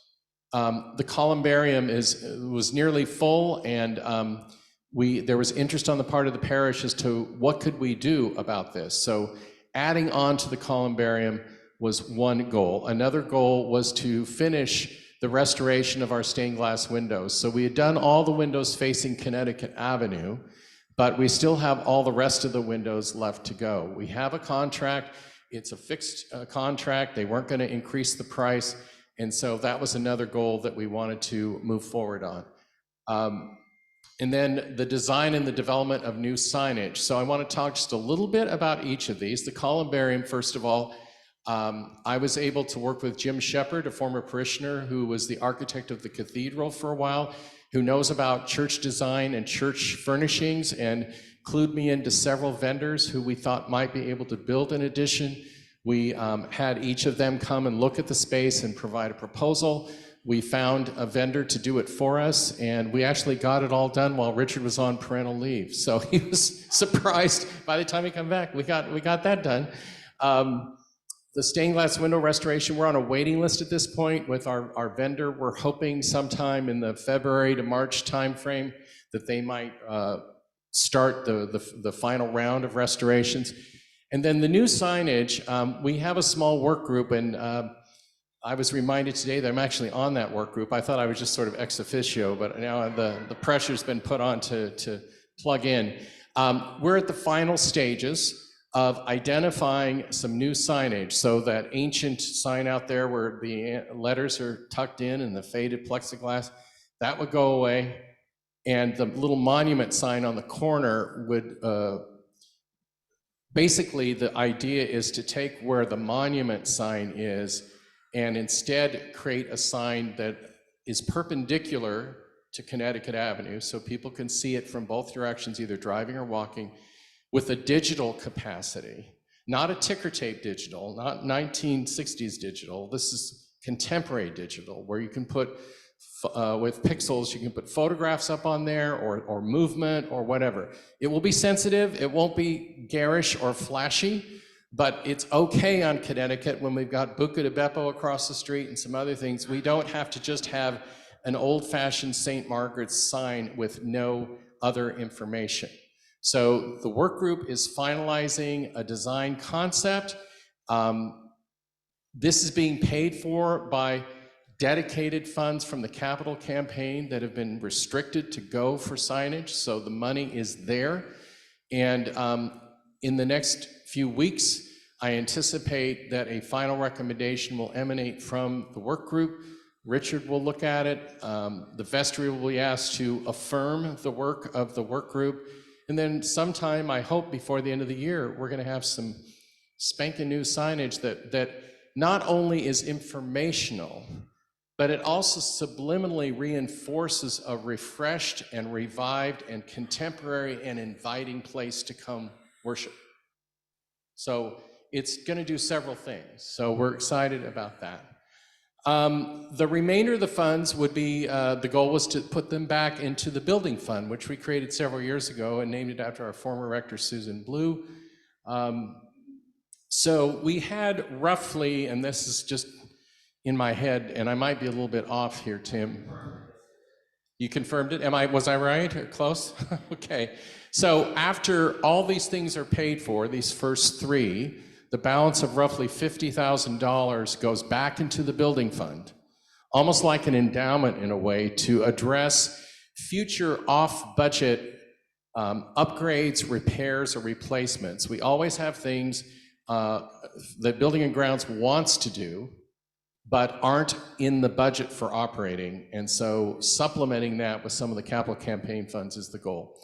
The columbarium was nearly full, and there was interest on the part of the parish as to what could we do about this. So adding on to the columbarium was one goal. Another goal was to finish the restoration of our stained glass windows. So we had done all the windows facing Connecticut Avenue, but we still have all the rest of the windows left to go. We have a contract, it's a fixed contract, they weren't gonna increase the price, and so that was another goal that we wanted to move forward on. And then the design and the development of new signage. So I wanna talk just a little bit about each of these. The columbarium, first of all, I was able to work with Jim Shepard, a former parishioner who was the architect of the cathedral for a while, who knows about church design and church furnishings, and clued me into several vendors who we thought might be able to build an addition. We had each of them come and look at the space and provide a proposal. We found a vendor to do it for us, and we actually got it all done while Richard was on parental leave. So he was surprised by the time he came back. We got that done. The stained glass window restoration, we're on a waiting list at this point with our vendor. We're hoping sometime in the February to March timeframe that they might start the final round of restorations. And then the new signage, we have a small work group, and I was reminded today that I'm actually on that work group. I thought I was just sort of ex officio, but now the pressure's been put on to plug in. We're at the final stages of identifying some new signage. So that ancient sign out there where the letters are tucked in and the faded plexiglass, that would go away. And the little monument sign on the corner would, basically the idea is to take where the monument sign is and instead create a sign that is perpendicular to Connecticut Avenue so people can see it from both directions, either driving or walking, with a digital capacity, not a ticker tape digital, not 1960s digital. This is contemporary digital, where you can put, with pixels, you can put photographs up on there or movement or whatever. It will be sensitive, it won't be garish or flashy, but it's okay on Connecticut when we've got Buca di Beppo across the street and some other things. We don't have to just have an old-fashioned St. Margaret's sign with no other information. So the work group is finalizing a design concept. This is being paid for by dedicated funds from the capital campaign that have been restricted to go for signage, so the money is there. And In the next few weeks, I anticipate that a final recommendation will emanate from the work group. Richard will look at it. The vestry will be asked to affirm the work of the work group. And then sometime, I hope before the end of the year, we're going to have some spanking new signage that not only is informational, but it also subliminally reinforces a refreshed and revived and contemporary and inviting place to come worship. So it's going to do several things. So we're excited about that. The remainder of the funds would be, the goal was to put them back into the building fund, which we created several years ago and named it after our former rector, Susan Blue. So we had roughly, and this is just in my head, and I might be a little bit off here, Tim. You confirmed it? Was I right or close? Okay. So after all these things are paid for, these first three, the balance of roughly $50,000 goes back into the building fund, almost like an endowment in a way, to address future off-budget upgrades, repairs, or replacements. We always have things that Building and Grounds wants to do, but aren't in the budget for operating. And so supplementing that with some of the capital campaign funds is the goal.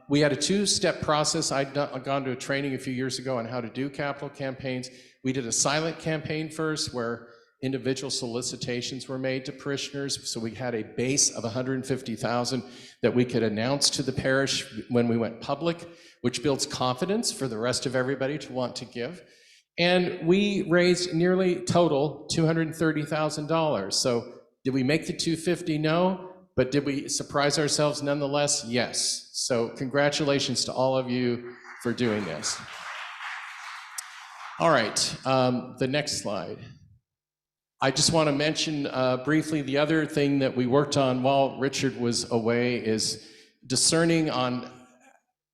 We had a two-step process. I'd gone to a training a few years ago on how to do capital campaigns. We did a silent campaign first, where individual solicitations were made to parishioners. So we had a base of $150,000 that we could announce to the parish when we went public, which builds confidence for the rest of everybody to want to give. And we raised nearly total $230,000. So did we make the 250? No. But did we surprise ourselves nonetheless? Yes. So congratulations to all of you for doing this. All right, the next slide. I just want to mention briefly the other thing that we worked on while Richard was away is discerning on,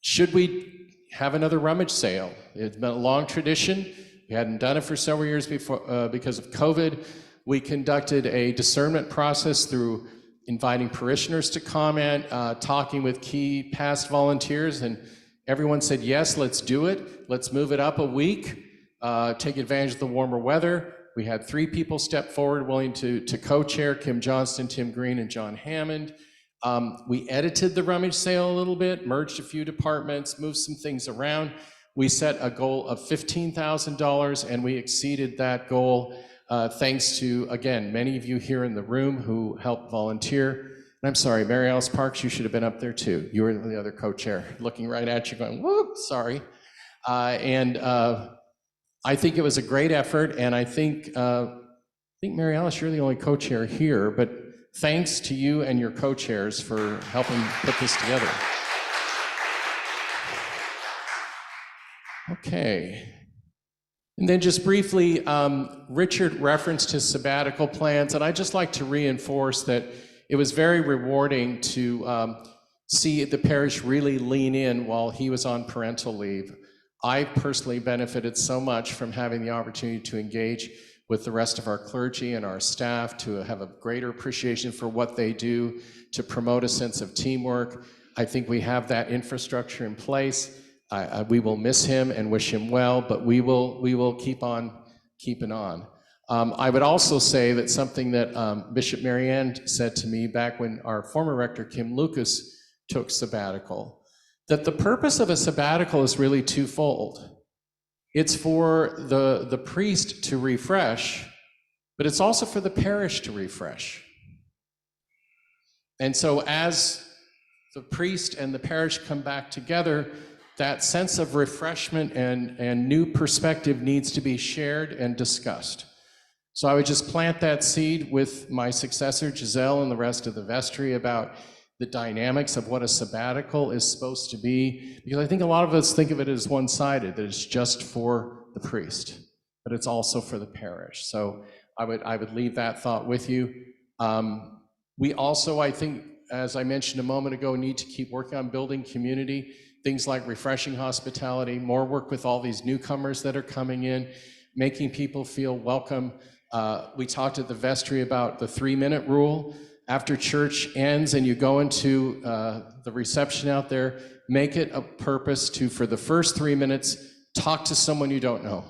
should we have another rummage sale? It's been a long tradition. We hadn't done it for several years before because of COVID. We conducted a discernment process through inviting parishioners to comment, talking with key past volunteers, and everyone said, yes, let's do it. Let's move it up a week, take advantage of the warmer weather. We had 3 people step forward willing to co-chair, Kim Johnston, Tim Green, and John Hammond. We edited the rummage sale a little bit, merged a few departments, moved some things around. We set a goal of $15,000, and we exceeded that goal thanks to, again, many of you here in the room who helped volunteer. And I'm sorry, Mary Alice Parks, you should have been up there too. You were the other co-chair, looking right at you going, whoop, sorry. I think it was a great effort, and I think Mary Alice, you're the only co-chair here, but thanks to you and your co-chairs for helping put this together. Okay. And then just briefly, Richard referenced his sabbatical plans, and I'd just like to reinforce that it was very rewarding to see the parish really lean in while he was on parental leave. I personally benefited so much from having the opportunity to engage with the rest of our clergy and our staff, to have a greater appreciation for what they do to promote a sense of teamwork. I think we have that infrastructure in place. We will miss him and wish him well, but we will keep on keeping on. I would also say that something that Bishop Marianne said to me back when our former rector, Kim Lucas, took sabbatical, that the purpose of a sabbatical is really twofold. It's for the priest to refresh, but it's also for the parish to refresh. And so as the priest and the parish come back together, that sense of refreshment and new perspective needs to be shared and discussed. So I would just plant that seed with my successor, Giselle, and the rest of the vestry about the dynamics of what a sabbatical is supposed to be, because I think a lot of us think of it as one-sided, that it's just for the priest, but it's also for the parish. So I would leave that thought with you. We also, I think, as I mentioned a moment ago, need to keep working on building community, things like refreshing hospitality, more work with all these newcomers that are coming in, making people feel welcome. We talked at the vestry about the 3-minute rule. after church ends and you go into the reception out there, make it a purpose to, for the first 3 minutes, talk to someone you don't know.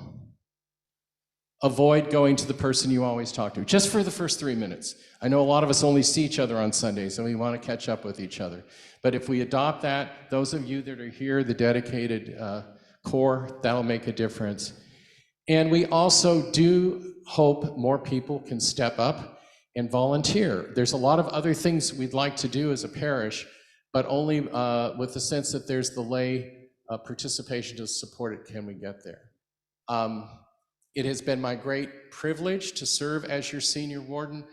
Avoid going to the person you always talk to, just for the first 3 minutes. I know a lot of us only see each other on Sundays and we want to catch up with each other. But if we adopt that, those of you that are here, the dedicated core, that'll make a difference. And we also do hope more people can step up and volunteer. There's a lot of other things we'd like to do as a parish, but only with the sense that there's the lay participation to support it can we get there. It has been my great privilege to serve as your senior warden.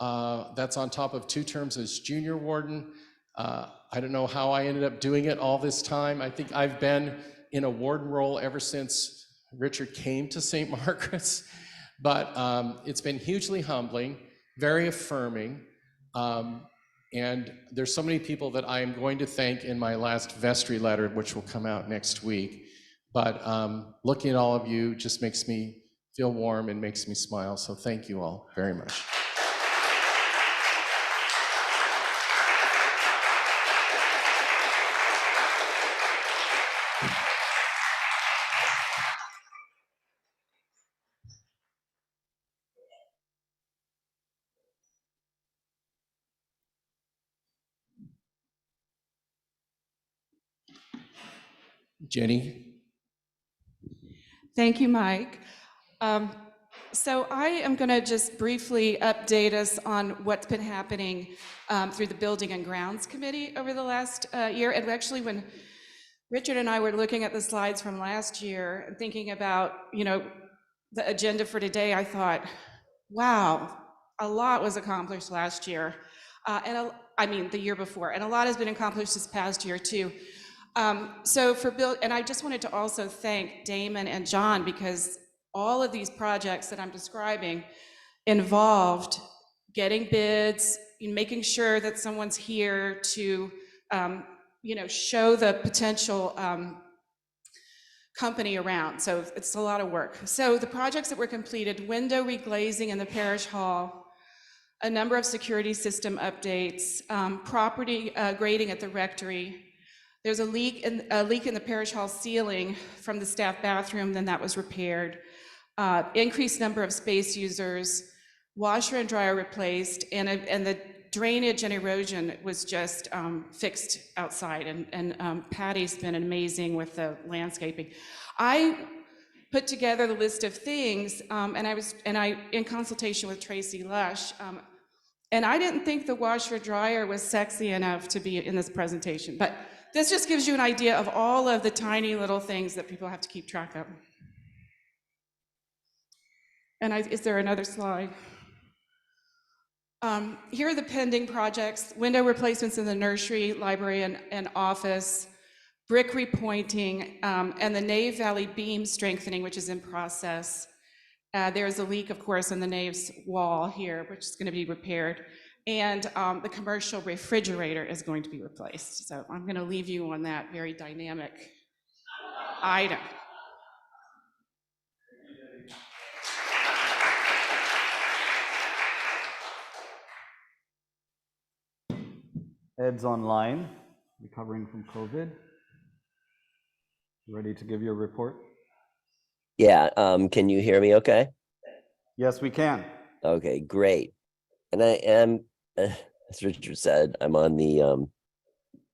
That's on top of 2 terms as junior warden. I don't know how I ended up doing it all this time. I think I've been in a warden role ever since Richard came to St. Margaret's, but it's been hugely humbling, very affirming, and there's so many people that I am going to thank in my last vestry letter, which will come out next week. But looking at all of you just makes me feel warm and makes me smile, so thank you all very much. Jenny? Thank you, Mike. So I am going to just briefly update us on what's been happening through the Building and Grounds Committee over the last year. And actually, when Richard and I were looking at the slides from last year and thinking about, the agenda for today, I thought, wow, a lot was accomplished last year. The year before, and a lot has been accomplished this past year too. So for Bill, and I just wanted to also thank Damon and John, because all of these projects that I'm describing involved getting bids, making sure that someone's here to, show the potential company around. So it's a lot of work. So the projects that were completed: window reglazing in the parish hall, a number of security system updates, property grading at the rectory. There's a leak in the parish hall ceiling from the staff bathroom, then that was repaired. Increased number of space users, washer and dryer replaced, and the drainage and erosion was just fixed outside. And Patty's been amazing with the landscaping. I put together the list of things, and I in consultation with Tracy Lush, and I didn't think the washer dryer was sexy enough to be in this presentation, but this just gives you an idea of all of the tiny little things that people have to keep track of. And is there another slide? Here are the pending projects: window replacements in the nursery, library, and office, brick repointing, and the nave valley beam strengthening, which is in process. There's a leak, of course, in the nave's wall here, which is going to be repaired. And the commercial refrigerator is going to be replaced. So I'm going to leave you on that very dynamic item. Ed's online, recovering from COVID. Ready to give your report? Yeah, can you hear me okay? Yes, we can. Okay, great. And I am, as Richard said, I'm on the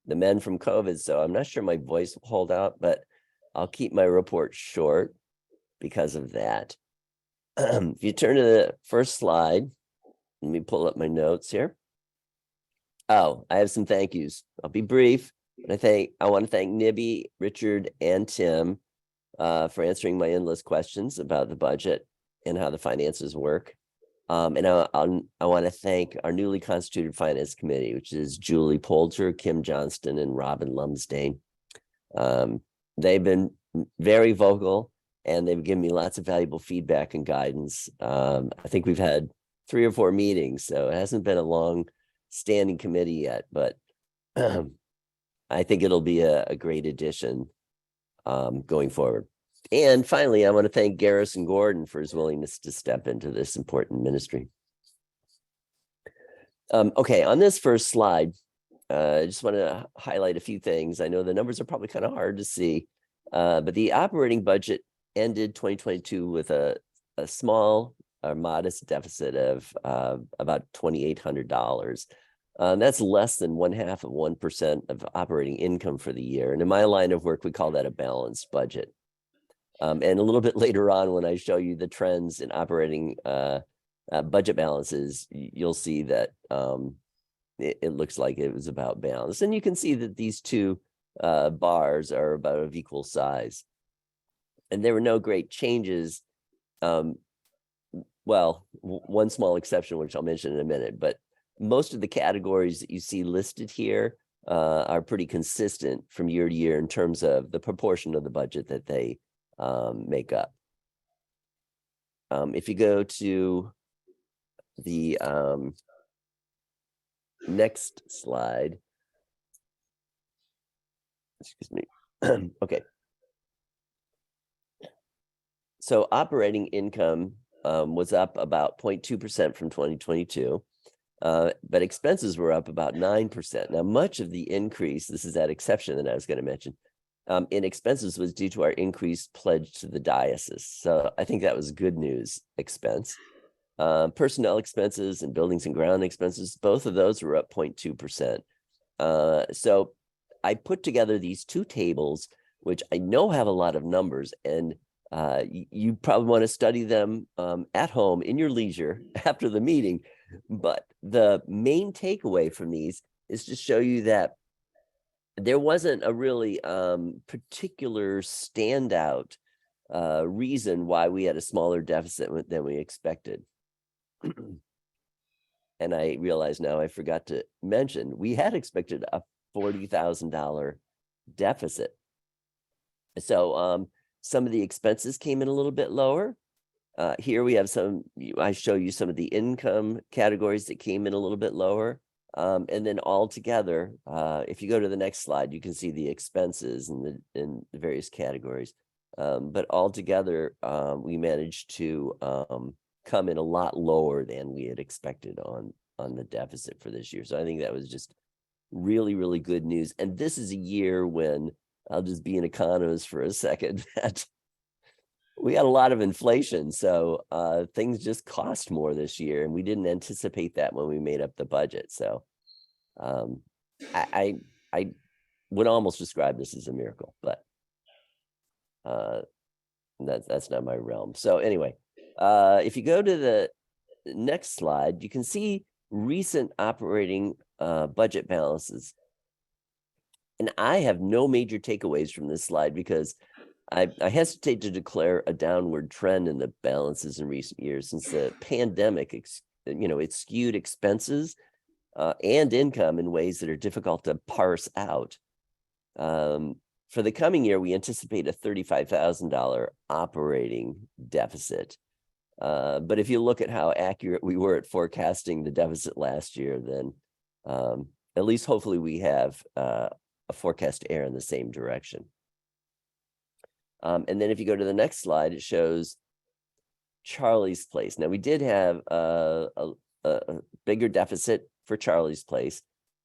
mend from COVID, so I'm not sure my voice will hold out, but I'll keep my report short because of that. If you turn to the first slide, let me pull up my notes here. Oh, I have some thank yous. I'll be brief, but I want to thank Nibby, Richard, and Tim for answering my endless questions about the budget and how the finances work. And I want to thank our newly constituted finance committee, which is Julie Poulter, Kim Johnston, and Robin Lumsdane. They've been very vocal, and they've given me lots of valuable feedback and guidance. I think we've had 3 or 4 meetings, so it hasn't been a long-standing committee yet, but I think it'll be a great addition going forward. And finally, I want to thank Garrison Gordon for his willingness to step into this important ministry. Okay, on this first slide, I just want to highlight a few things. I know the numbers are probably kind of hard to see, but the operating budget ended 2022 with a small or modest deficit of about $2,800. That's less than 0.5% of operating income for the year. And in my line of work, we call that a balanced budget. And a little bit later on, when I show you the trends in operating budget balances, you'll see that it looks like it was about balance. And you can see that these two bars are about of equal size. And there were no great changes. Well, one small exception, which I'll mention in a minute, but most of the categories that you see listed here are pretty consistent from year to year in terms of the proportion of the budget that they make up. If you go to the next slide, excuse me. Okay. So operating income was up about 0.2% from 2022, but expenses were up about 9%. Now, much of the increase, this is that exception that I was going to mention, in expenses was due to our increased pledge to the diocese. So I think that was good news expense. Personnel expenses and buildings and ground expenses, both of those were up 0.2%. So I put together these two tables, which I know have a lot of numbers, and you probably want to study them at home in your leisure after the meeting. But the main takeaway from these is to show you that there wasn't a really particular standout reason why we had a smaller deficit than we expected. And I realize now I forgot to mention, we had expected a $40,000 deficit. So some of the expenses came in a little bit lower. Here we have I show you some of the income categories that came in a little bit lower. And then all together, if you go to the next slide, you can see the expenses in the various categories. But all together, we managed to come in a lot lower than we had expected on the deficit for this year. So I think that was just really, really good news. And this is a year when, I'll just be an economist for a second, that we had a lot of inflation. So things just cost more this year, and we didn't anticipate that when we made up the budget. So I would almost describe this as a miracle, but that's not my realm. So anyway, if you go to the next slide, you can see recent operating budget balances. And I have no major takeaways from this slide because I hesitate to declare a downward trend in the balances in recent years, since the pandemic, it skewed expenses and income in ways that are difficult to parse out. For the coming year, we anticipate a $35,000 operating deficit. But if you look at how accurate we were at forecasting the deficit last year, then at least hopefully we have a forecast to err in the same direction. And then if you go to the next slide, it shows Charlie's Place. Now, we did have a bigger deficit for Charlie's Place.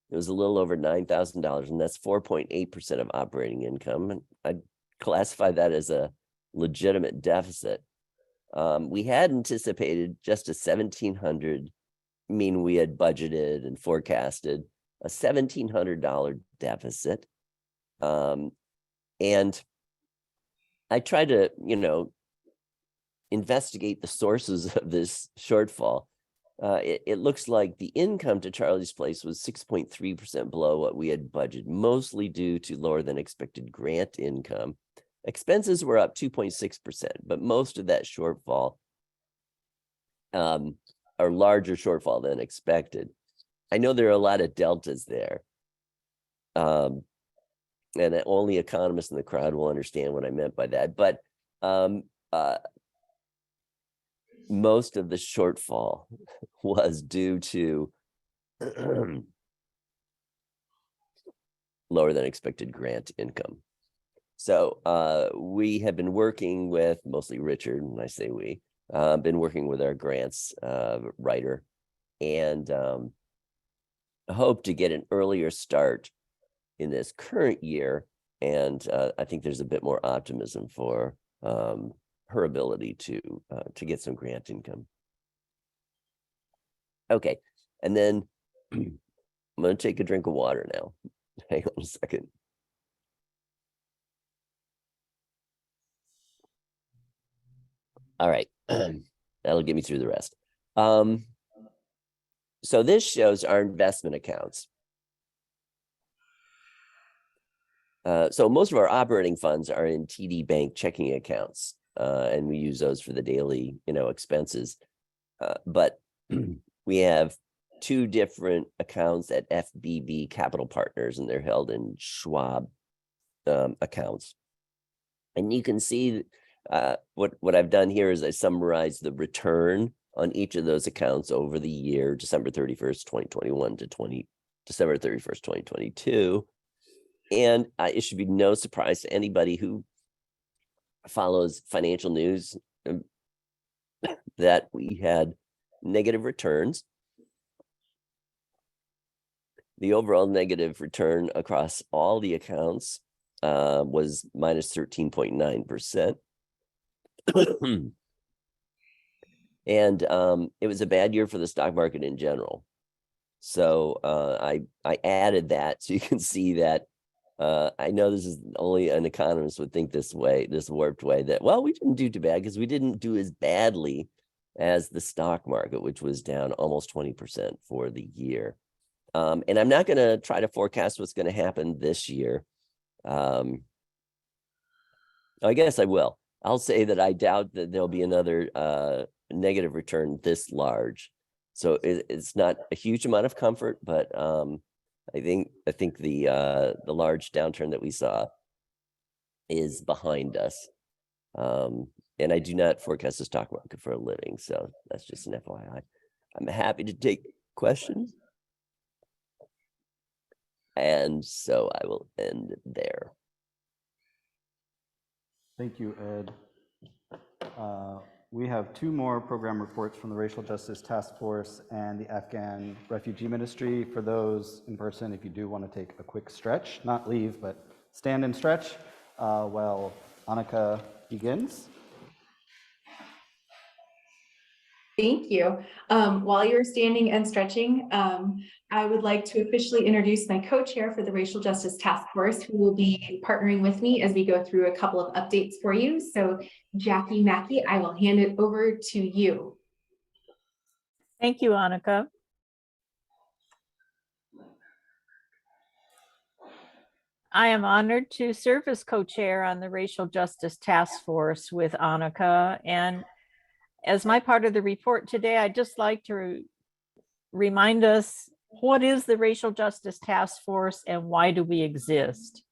It was a little over $9,000, and that's 4.8% of operating income. And I'd classify that as a legitimate deficit. We had anticipated just a $1,700, we had budgeted and forecasted a $1,700 deficit. And I tried to, investigate the sources of this shortfall. It looks like the income to Charlie's Place was 6.3% below what we had budgeted, mostly due to lower than expected grant income. Expenses were up 2.6%, but most of that shortfall, or larger shortfall than expected. I know there are a lot of deltas there. And only economists in the crowd will understand what I meant by that. But most of the shortfall was due to lower than expected grant income. So we have been working with, mostly Richard, when I say we, been working with our grants writer. And hope to get an earlier start in this current year. And I think there's a bit more optimism for her ability to get some grant income. Okay, and then I'm going to take a drink of water now. Hang on a second. All right, that'll get me through the rest. So this shows our investment accounts. So most of our operating funds are in TD Bank checking accounts, and we use those for the daily, expenses. But we have two different accounts at FBB Capital Partners, and they're held in Schwab accounts. And you can see what I've done here is I summarize the return on each of those accounts over the year, December 31st, 2021 to December 31st, 2022. And it should be no surprise to anybody who follows financial news that we had negative returns. The overall negative return across all the accounts was minus 13.9%. And it was a bad year for the stock market in general. So I added that so you can see that. I know this is only an economist would think this way, this warped way, that, well, we didn't do too bad because we didn't do as badly as the stock market, which was down almost 20% for the year. And I'm not going to try to forecast what's going to happen this year. I guess I will. I'll say that I doubt that there'll be another negative return this large. So it's not a huge amount of comfort, but I think the large downturn that we saw is behind us. And I do not forecast the stock market for a living, so that's just an FYI. I'm happy to take questions. And so I will end there. Thank you, Ed. We have two more program reports from the Racial Justice Task Force and the Afghan Refugee Ministry. For those in person, if you do want to take a quick stretch, not leave, but stand and stretch while Annika begins. Thank you. While you're standing and stretching, I would like to officially introduce my co-chair for the Racial Justice Task Force, who will be partnering with me as we go through a couple of updates for you. So Jackie Mackey, I will hand it over to you. Thank you, Annika. I am honored to serve as co-chair on the Racial Justice Task Force with Annika. And as my part of the report today, I'd just like to remind us, what is the Racial Justice Task Force and why do we exist?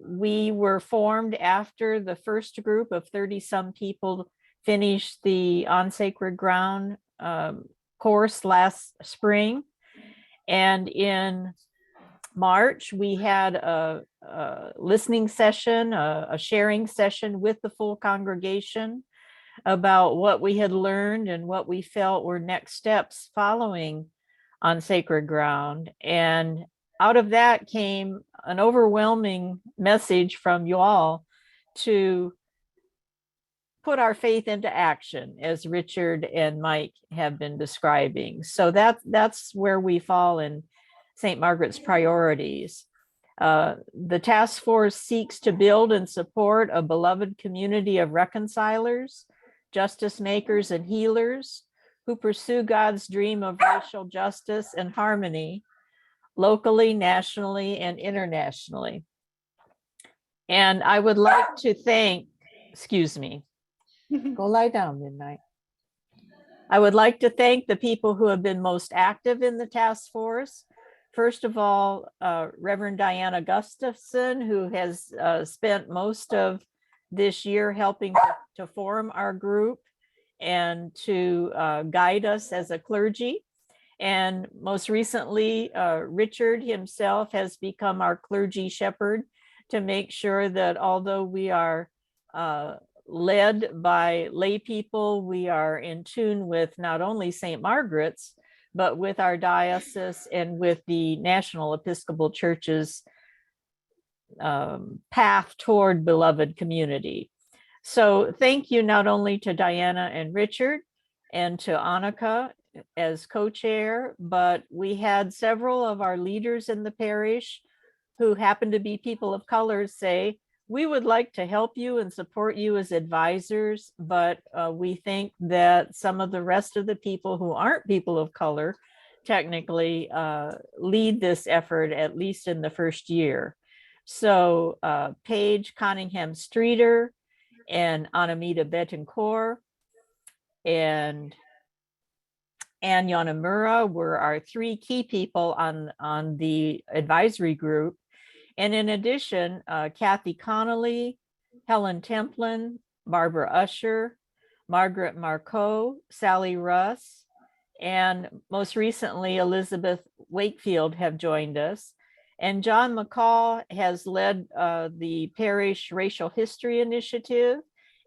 We were formed after the first group of 30-some people finished the On Sacred Ground course last spring. And in March, we had a listening session, a sharing session with the full congregation about what we had learned and what we felt were next steps following On Sacred Ground. And out of that came an overwhelming message from you all to put our faith into action, as Richard and Mike have been describing. So that's where we fall in St. Margaret's priorities. The task force seeks to build and support a beloved community of reconcilers, justice makers, and healers who pursue God's dream of racial justice and harmony locally, nationally, and internationally. And I would like to thank, excuse me, go lie down, Midnight. I would like to thank the people who have been most active in the task force. First of all, Reverend Diana Gustafson, who has spent most of this year helping to form our group and to guide us as a clergy. And most recently, Richard himself has become our clergy shepherd to make sure that although we are led by lay people, we are in tune with not only St. Margaret's, but with our diocese and with the National Episcopal Church's path toward beloved community. So thank you not only to Diana and Richard and to Annika as co-chair, but we had several of our leaders in the parish who happen to be people of color say, we would like to help you and support you as advisors, but we think that some of the rest of the people who aren't people of color technically lead this effort, at least in the first year. So Paige Conningham Streeter and Anamita Betancourt and Ann Yonamura were our three key people on the advisory group. And in addition, Kathy Connolly, Helen Templin, Barbara Usher, Margaret Marcoux, Sally Russ, and most recently, Elizabeth Wakefield have joined us. And John McCall has led the Parish Racial History Initiative,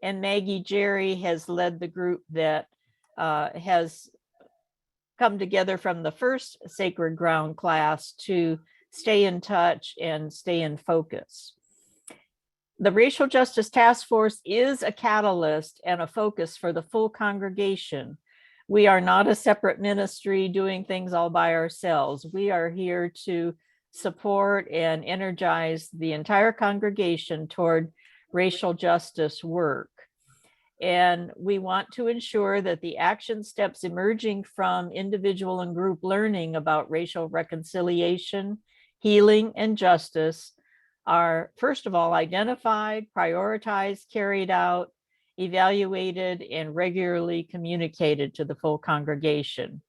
and Maggie Jerry has led the group that has come together from the first Sacred Ground class to stay in touch and stay in focus. The Racial Justice Task Force is a catalyst and a focus for the full congregation. We are not a separate ministry doing things all by ourselves. We are here to support and energize the entire congregation toward racial justice work. And we want to ensure that the action steps emerging from individual and group learning about racial reconciliation, healing, and justice are, first of all, identified, prioritized, carried out, evaluated, and regularly communicated to the full congregation.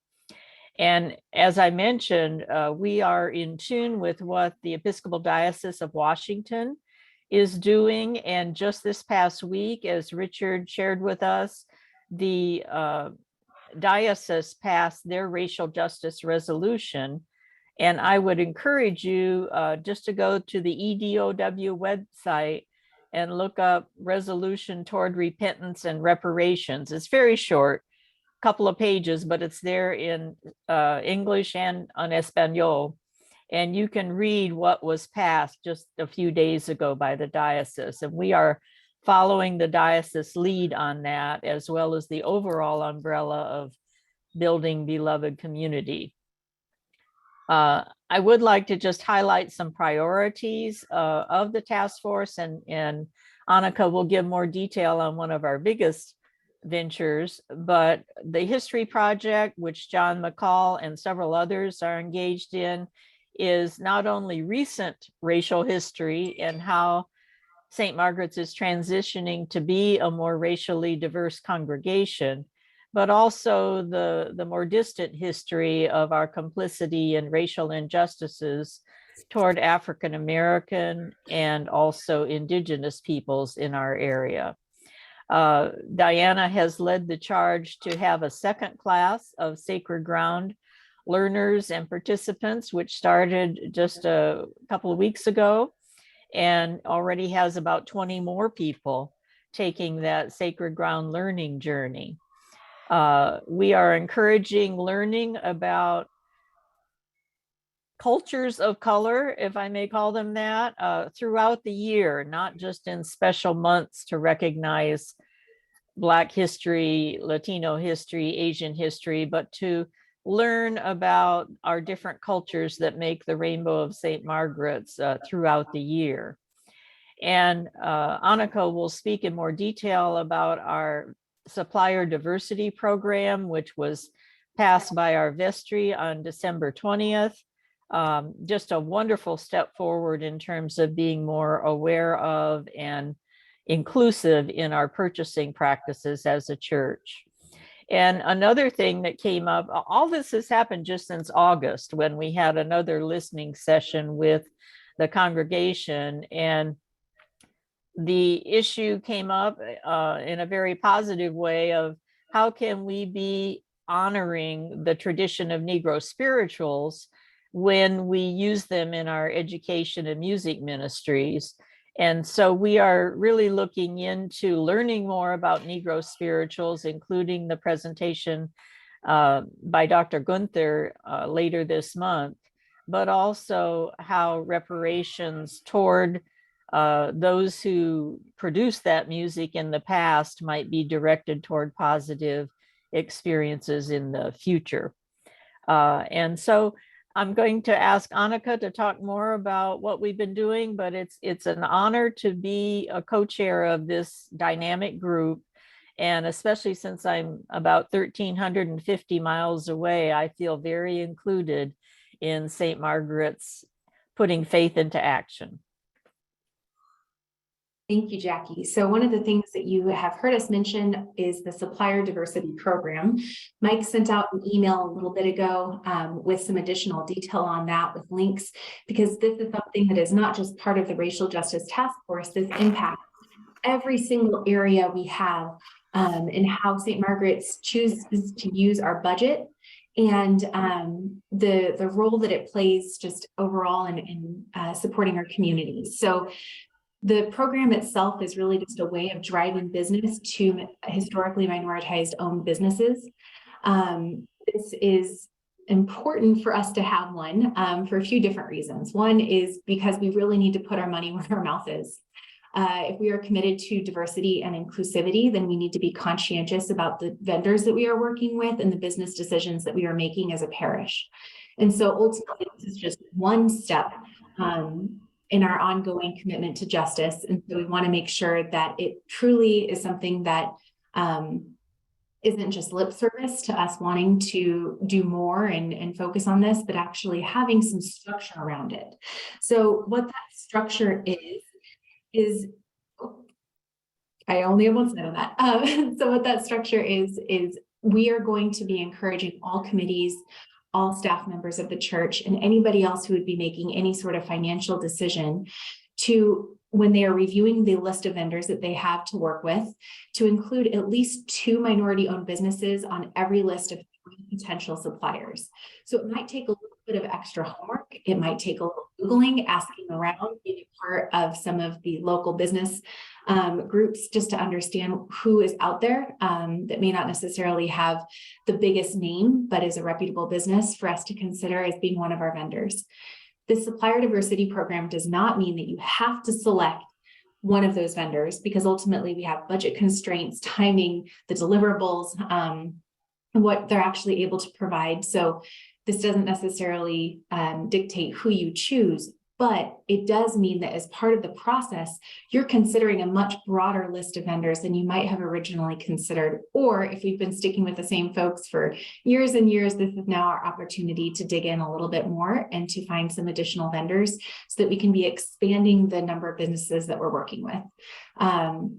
And as I mentioned, we are in tune with what the Episcopal Diocese of Washington is doing. And just this past week, as Richard shared with us, the diocese passed their racial justice resolution. And I would encourage you just to go to the EDOW website and look up Resolution Toward Repentance and Reparations. It's very short, couple of pages, but it's there in English and on Espanol. And you can read what was passed just a few days ago by the diocese. And we are following the diocese lead on that, as well as the overall umbrella of building beloved community. I would like to just highlight some priorities of the task force, and Annika will give more detail on one of our biggest ventures, but the history project, which John McCall and several others are engaged in, is not only recent racial history and how St. Margaret's is transitioning to be a more racially diverse congregation, but also the more distant history of our complicity in racial injustices toward African American and also Indigenous peoples in our area. Diana has led the charge to have a second class of Sacred Ground learners and participants, which started just a couple of weeks ago and already has about 20 more people taking that Sacred Ground learning journey. We are encouraging learning about cultures of color, if I may call them that, throughout the year, not just in special months to recognize Black history, Latino history, Asian history, but to learn about our different cultures that make the Rainbow of St. Margaret's throughout the year. And Annika will speak in more detail about our supplier diversity program, which was passed by our vestry on December 20th. Just a wonderful step forward in terms of being more aware of and inclusive in our purchasing practices as a church. And another thing that came up, all this has happened just since August when we had another listening session with the congregation, and the issue came up in a very positive way of how can we be honoring the tradition of Negro spirituals when we use them in our education and music ministries. And so we are really looking into learning more about Negro spirituals, including the presentation by Dr. Gunther later this month, but also how reparations toward those who produced that music in the past might be directed toward positive experiences in the future. And so I'm going to ask Annika to talk more about what we've been doing, but it's an honor to be a co-chair of this dynamic group. And especially since I'm about 1,350 miles away, I feel very included in St. Margaret's putting faith into action. Thank you, Jackie. So one of the things that you have heard us mention is the supplier diversity program. Mike sent out an email a little bit ago with some additional detail on that with links, because this is something that is not just part of the Racial Justice Task Force. This impacts every single area we have in how St. Margaret's chooses to use our budget, and the role that it plays just overall in supporting our communities. So the program itself is really just a way of driving business to historically minoritized owned businesses. This is important for us to have one for a few different reasons. One is because we really need to put our money where our mouth is. If we are committed to diversity and inclusivity, then we need to be conscientious about the vendors that we are working with and the business decisions that we are making as a parish. And so ultimately, this is just one step in our ongoing commitment to justice. And so we want to make sure that it truly is something that isn't just lip service to us wanting to do more and focus on this, but actually having some structure around it. So what that structure is I only have one slide on that. So what that structure is we are going to be encouraging all committees, all staff members of the church, and anybody else who would be making any sort of financial decision to, when they are reviewing the list of vendors that they have to work with, to include at least 2 minority-owned businesses on every list of 3 potential suppliers. So it might take a little bit of extra homework. It might take a little Googling, asking around, being a part of some of the local business groups just to understand who is out there that may not necessarily have the biggest name, but is a reputable business for us to consider as being one of our vendors. The supplier diversity program does not mean that you have to select one of those vendors, because ultimately we have budget constraints, timing, the deliverables, what they're actually able to provide. So this doesn't necessarily dictate who you choose, but it does mean that as part of the process, you're considering a much broader list of vendors than you might have originally considered. Or if we've been sticking with the same folks for years and years, this is now our opportunity to dig in a little bit more and to find some additional vendors so that we can be expanding the number of businesses that we're working with.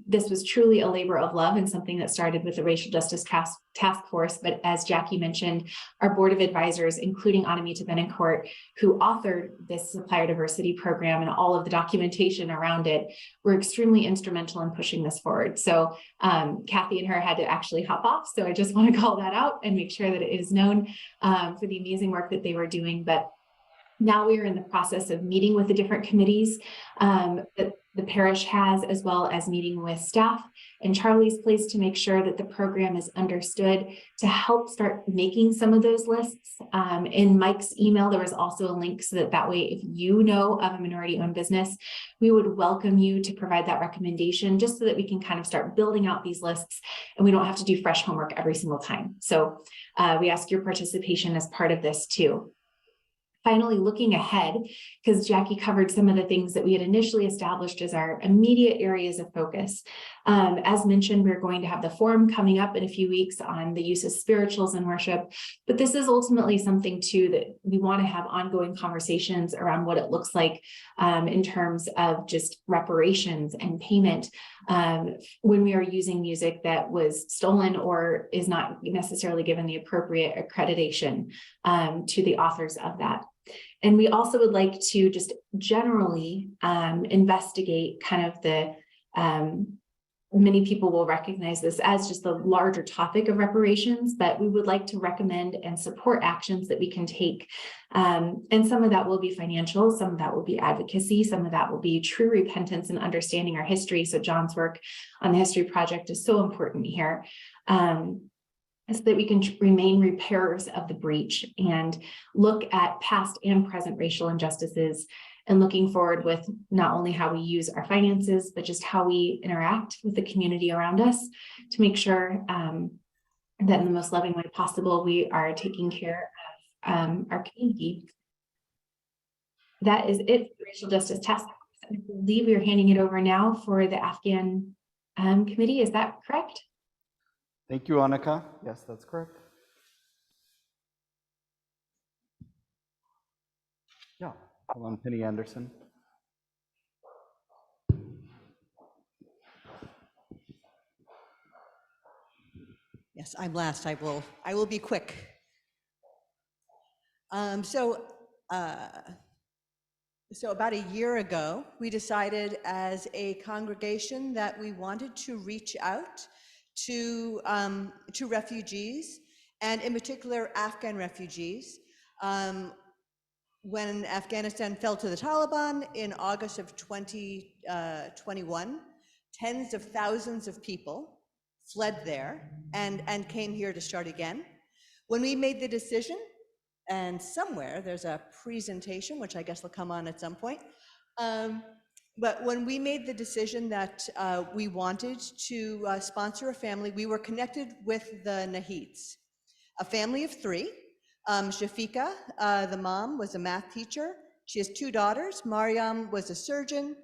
This was truly a labor of love and something that started with the Racial Justice Task Force. But as Jackie mentioned, our board of advisors, including Anamita Benencourt, who authored this supplier diversity program and all of the documentation around it, were extremely instrumental in pushing this forward. So Kathy and her had to actually hop off. So I just want to call that out and make sure that it is known for the amazing work that they were doing. But now we are in the process of meeting with the different committees that the parish has, as well as meeting with staff and Charlie's Place to make sure that the program is understood, to help start making some of those lists. In Mike's email, there was also a link so that way, if you know of a minority-owned business, we would welcome you to provide that recommendation, just so that we can kind of start building out these lists and we don't have to do fresh homework every single time. So we ask your participation as part of this too. Finally, looking ahead, because Jackie covered some of the things that we had initially established as our immediate areas of focus. As mentioned, we're going to have the forum coming up in a few weeks on the use of spirituals in worship, but this is ultimately something too that we want to have ongoing conversations around what it looks like in terms of just reparations and payment when we are using music that was stolen or is not necessarily given the appropriate accreditation to the authors of that. And we also would like to just generally investigate kind of the, many people will recognize this as just the larger topic of reparations, but we would like to recommend and support actions that we can take. And some of that will be financial, some of that will be advocacy, some of that will be true repentance and understanding our history. So John's work on the History Project is so important here. so that we can remain repairers of the breach and look at past and present racial injustices, and looking forward with not only how we use our finances, but just how we interact with the community around us to make sure that in the most loving way possible, we are taking care of our community. That is it for the Racial Justice Task Force. I believe we are handing it over now for the Afghan committee. Is that correct? Thank you, Annika. Yes, that's correct. Yeah, hold on, Penny Anderson. Yes, I'm last. I will be quick. So about a year ago, we decided as a congregation that we wanted to reach out to refugees, and in particular Afghan refugees. When Afghanistan fell to the Taliban in August of 2021, tens of thousands of people fled there and came here to start again. When we made the decision, and somewhere there's a presentation, which I guess will come on at some point, but when we made the decision that we wanted to sponsor a family, we were connected with the Nahids, a family of three. Shafika, the mom, was a math teacher. She has two daughters. Mariam was a surgeon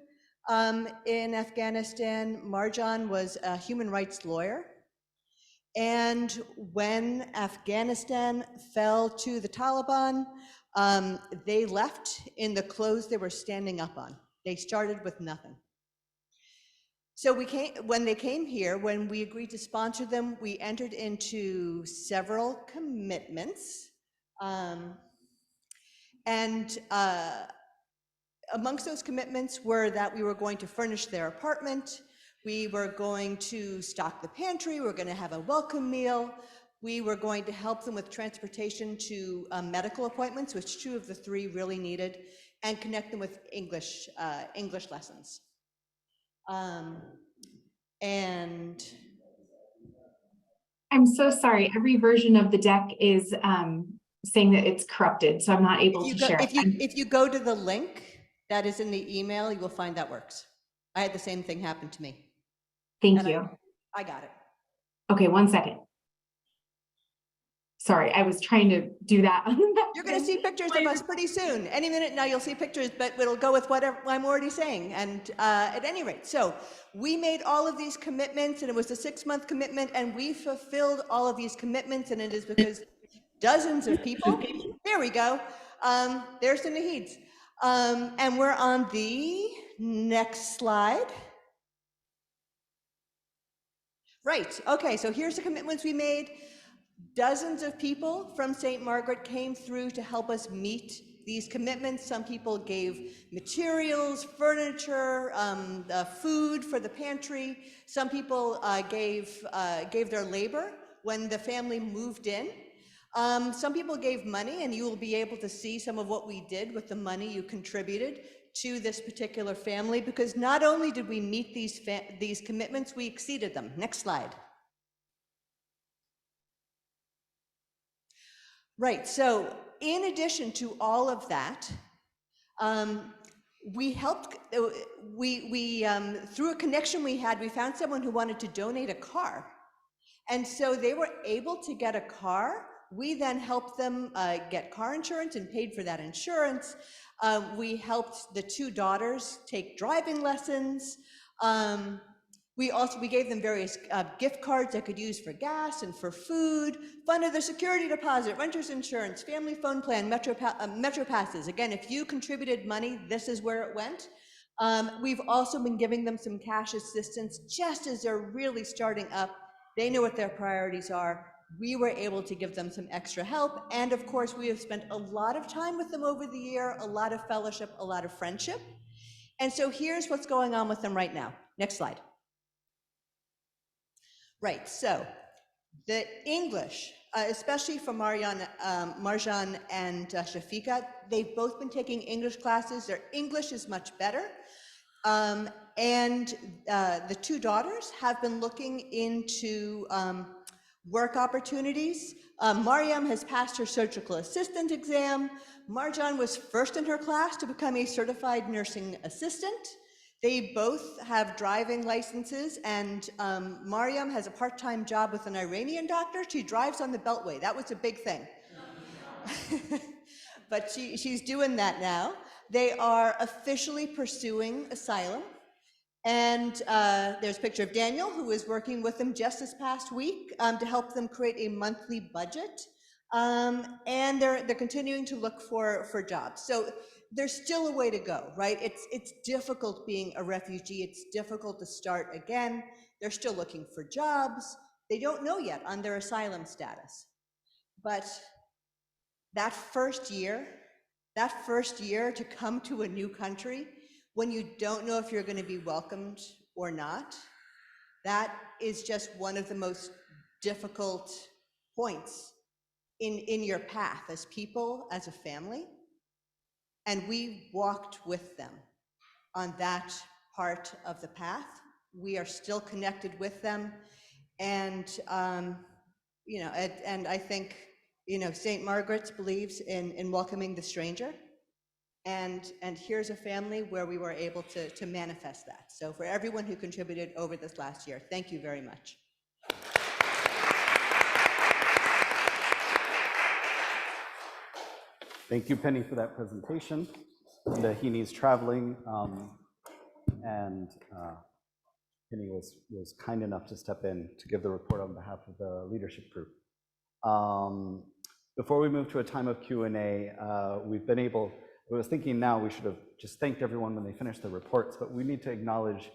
in Afghanistan. Marjan was a human rights lawyer. And when Afghanistan fell to the Taliban, they left in the clothes they were standing up on. They started with nothing. So when they came here, when we agreed to sponsor them, we entered into several commitments. Amongst those commitments were that we were going to furnish their apartment, we were going to stock the pantry, we were going to have a welcome meal, we were going to help them with transportation to medical appointments, which two of the three really needed, and connect them with English lessons. And I'm so sorry. Every version of the deck is saying that it's corrupted, so I'm not able to share it. If you go to the link that is in the email, you will find that works. I had the same thing happen to me. Thank you. I got it. Okay, 1 second. Sorry, I was trying to do that. You're going to see pictures of us pretty soon. Any minute now you'll see pictures, but it'll go with whatever I'm already saying. And at any rate, so we made all of these commitments, and it was a 6-month commitment, and we fulfilled all of these commitments, and it is because dozens of people, there we go, there's the Nahids. And we're on the next slide. Right, okay, so here's the commitments we made. Dozens of people from St. Margaret came through to help us meet these commitments. Some people gave materials, furniture, food for the pantry. Some people gave their labor when the family moved in. Some people gave money, and you will be able to see some of what we did with the money you contributed to this particular family, because not only did we meet these commitments, we exceeded them. Next slide. Right, so in addition to all of that, we helped, through a connection we had, we found someone who wanted to donate a car. And so they were able to get a car. We then helped them get car insurance and paid for that insurance. We helped the two daughters take driving lessons. We gave them various gift cards they could use for gas and for food, funded their security deposit, renter's insurance, family phone plan, Metro passes. Again, if you contributed money, this is where it went. We've also been giving them some cash assistance just as they're really starting up. They know what their priorities are. We were able to give them some extra help. And of course, we have spent a lot of time with them over the year, a lot of fellowship, a lot of friendship. And so here's what's going on with them right now. Next slide. Right, so the English, especially for Marjan and Shafika, they've both been taking English classes. Their English is much better. And the two daughters have been looking into Work opportunities. Mariam has passed her surgical assistant exam. Marjan was first in her class to become a certified nursing assistant. They both have driving licenses, and Mariam has a part-time job with an Iranian doctor. She drives on the Beltway. That was a big thing. But she's doing that now. They are officially pursuing asylum. And there's a picture of Daniel, who was working with them just this past week to help them create a monthly budget. And they're continuing to look for jobs. So there's still a way to go, right? It's difficult being a refugee. It's difficult to start again. They're still looking for jobs. They don't know yet on their asylum status. But that first year to come to a new country, when you don't know if you're going to be welcomed or not, that is just one of the most difficult points in your path as people, as a family. And we walked with them on that part of the path. We are still connected with them. And, and I think, St. Margaret's believes in welcoming the stranger. And here's a family where we were able to manifest that. So for everyone who contributed over this last year, thank you very much. Thank you, Penny, for that presentation. Heaney's traveling, and Penny was kind enough to step in to give the report on behalf of the leadership group. Before we move to a time of Q&A, I was thinking now we should have just thanked everyone when they finished their reports, but we need to acknowledge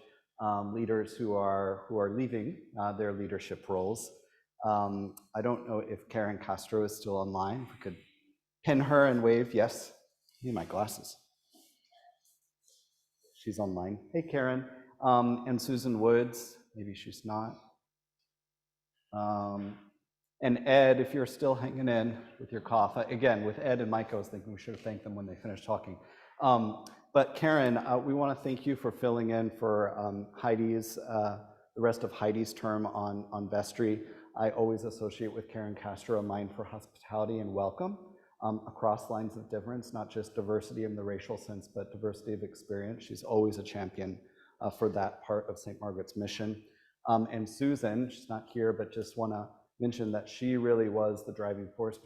leaders who are leaving their leadership roles. I don't know if Karen Castro is still online. If we could pin her and wave, yes. I need my glasses. She's online. Hey, Karen. And Susan Woods, maybe she's not. And Ed, if you're still hanging in with your cough. Again, with Ed and Mike, I was thinking we should have thanked them when they finished talking. But Karen, we want to thank you for filling in for the rest of Heidi's term on vestry. I always associate with Karen Castro a mind for hospitality and welcome across lines of difference, not just diversity in the racial sense, but diversity of experience. She's always a champion for that part of St. Margaret's mission. And Susan, she's not here, but just want to mention that she really was the driving force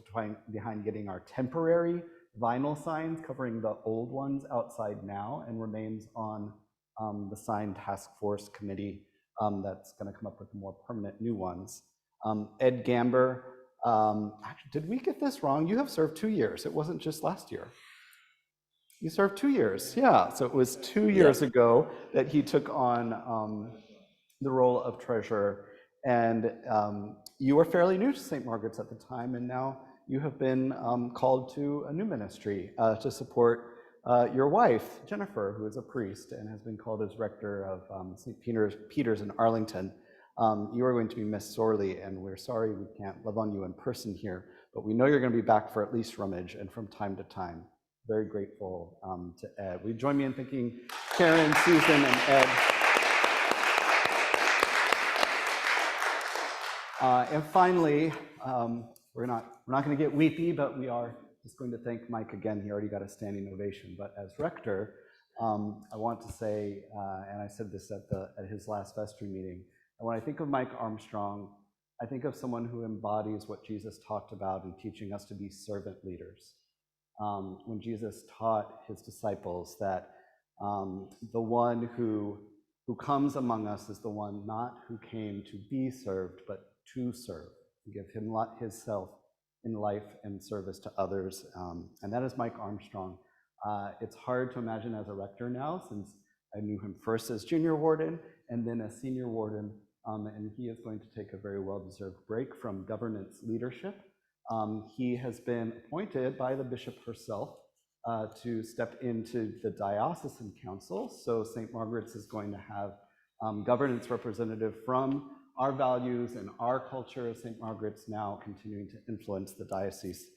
behind getting our temporary vinyl signs covering the old ones outside now, and remains on the sign task force committee that's going to come up with more permanent new ones. Ed Gamber, actually, did we get this wrong? You have served 2 years. It wasn't just last year. You served 2 years, yeah. So it was 2 years ago that he took on the role of treasurer. And you were fairly new to St. Margaret's at the time, and now you have been called to a new ministry to support your wife, Jennifer, who is a priest and has been called as rector of St. Peter's in Arlington. You are going to be missed sorely, and we're sorry we can't love on you in person here, but we know you're going to be back for at least Rummage and from time to time. Very grateful to Ed. Will you join me in thanking Karen, Susan, and Ed? And finally, we're not going to get weepy, but we are just going to thank Mike again. He already got a standing ovation, but as rector, I want to say, and I said this at his last vestry meeting, and when I think of Mike Armstrong, I think of someone who embodies what Jesus talked about in teaching us to be servant leaders. When Jesus taught his disciples that the one who comes among us is the one not who came to be served, but to serve, to give himself in life and service to others. And that is Mike Armstrong. It's hard to imagine as a rector now, since I knew him first as junior warden and then as senior warden, and he is going to take a very well-deserved break from governance leadership. He has been appointed by the bishop herself to step into the diocesan council. So St. Margaret's is going to have governance representative from our values and our culture of St. Margaret's, now continuing to influence the diocese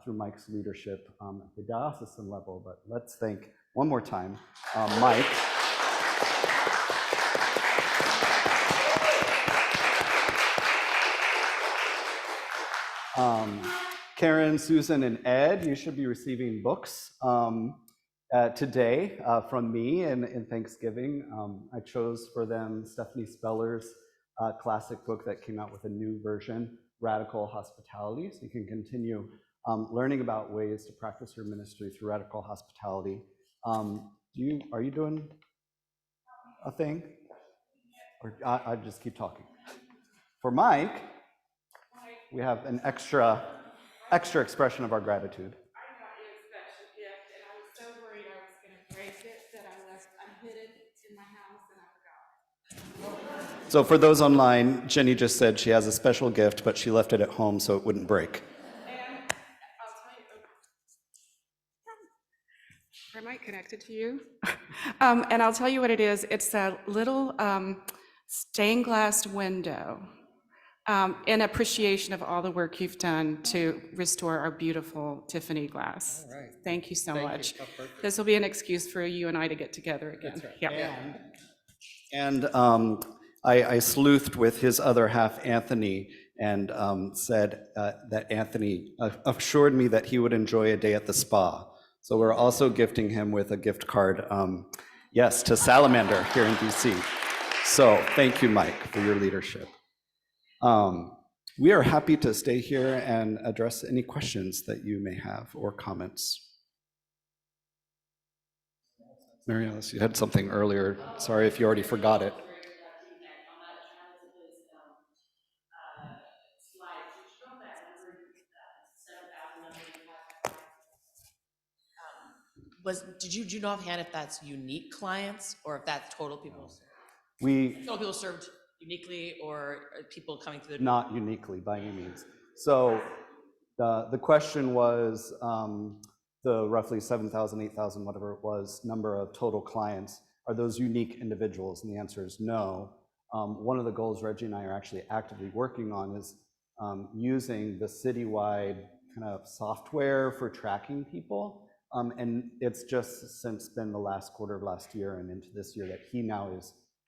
through Mike's leadership at the diocesan level. But let's thank one more time Mike. Karen, Susan, and Ed, you should be receiving books today from me in Thanksgiving. I chose for them Stephanie Speller's classic book that came out with a new version, Radical Hospitality. So you can continue learning about ways to practice your ministry through radical hospitality. Are you doing a thing? Or I just keep talking. For Mike, we have an extra expression of our gratitude. I got you a special gift, and I was so worried I was going to break it that I hid it in my house and I forgot. So for those online, Jenny just said she has a special gift, but she left it at home so it wouldn't break. And I'll tell you, I might connect it to you. And I'll tell you what it is. It's a little stained glass window in appreciation of all the work you've done to restore our beautiful Tiffany glass. All right. Thank you so Thank you. much. Oh, perfect. This will be an excuse for you and I to get together again. That's right. Yeah. And I sleuthed with his other half, Anthony, and said that Anthony assured me that he would enjoy a day at the spa. So we're also gifting him with a gift card, yes, to Salamander here in DC. So thank you, Mike, for your leadership. We are happy to stay here and address any questions that you may have or comments. Mary Alice, you had something earlier. Sorry if you already forgot it. Do you know offhand if that's unique clients or if that's total people? Total people served uniquely or people coming through the? Not uniquely by any means. So the question was the roughly 7,000, 8,000, whatever it was, number of total clients, are those unique individuals? And the answer is no. One of the goals Reggie and I are actually actively working on is using the citywide kind of software for tracking people. And it's just since been the last quarter of last year and into this year that he now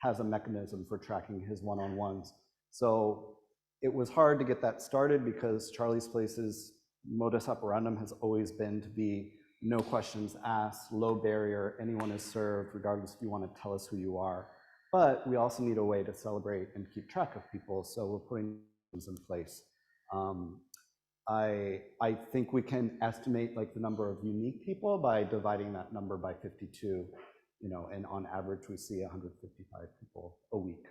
has a mechanism for tracking his one-on-ones. So it was hard to get that started because Charlie's Place's modus operandum has always been to be no questions asked, low barrier, anyone is served, regardless if you want to tell us who you are. But we also need a way to celebrate and keep track of people, so we're putting things in place. I think we can estimate like the number of unique people by dividing that number by 52, and on average we see 155 people a week.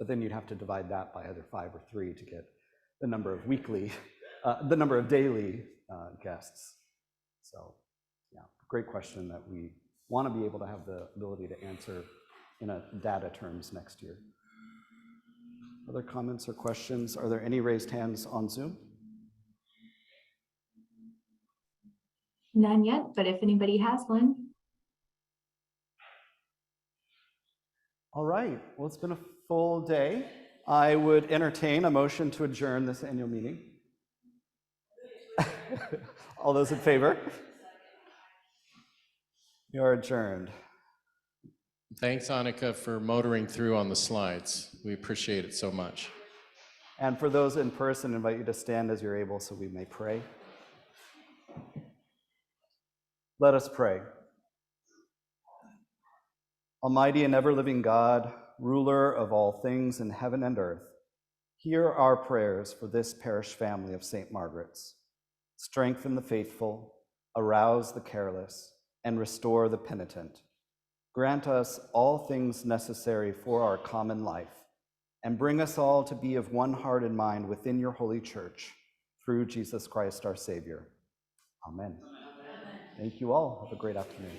But then you'd have to divide that by either 5 or 3 to get the number of the number of daily guests. So yeah, great question that we want to be able to have the ability to answer in a data terms next year. Other comments or questions? Are there any raised hands on Zoom? None yet, but if anybody has one. All right, well, it's been a full day. I would entertain a motion to adjourn this annual meeting. All those in favor? You are adjourned. Thanks, Annika, for motoring through on the slides. We appreciate it so much. And for those in person, I invite you to stand as you're able so we may pray. Let us pray. Almighty and ever-living God, ruler of all things in heaven and earth, hear our prayers for this parish family of St. Margaret's. Strengthen the faithful, arouse the careless, and restore the penitent. Grant us all things necessary for our common life, and bring us all to be of one heart and mind within your holy church, through Jesus Christ our Savior. Amen. Thank you all. Have a great afternoon.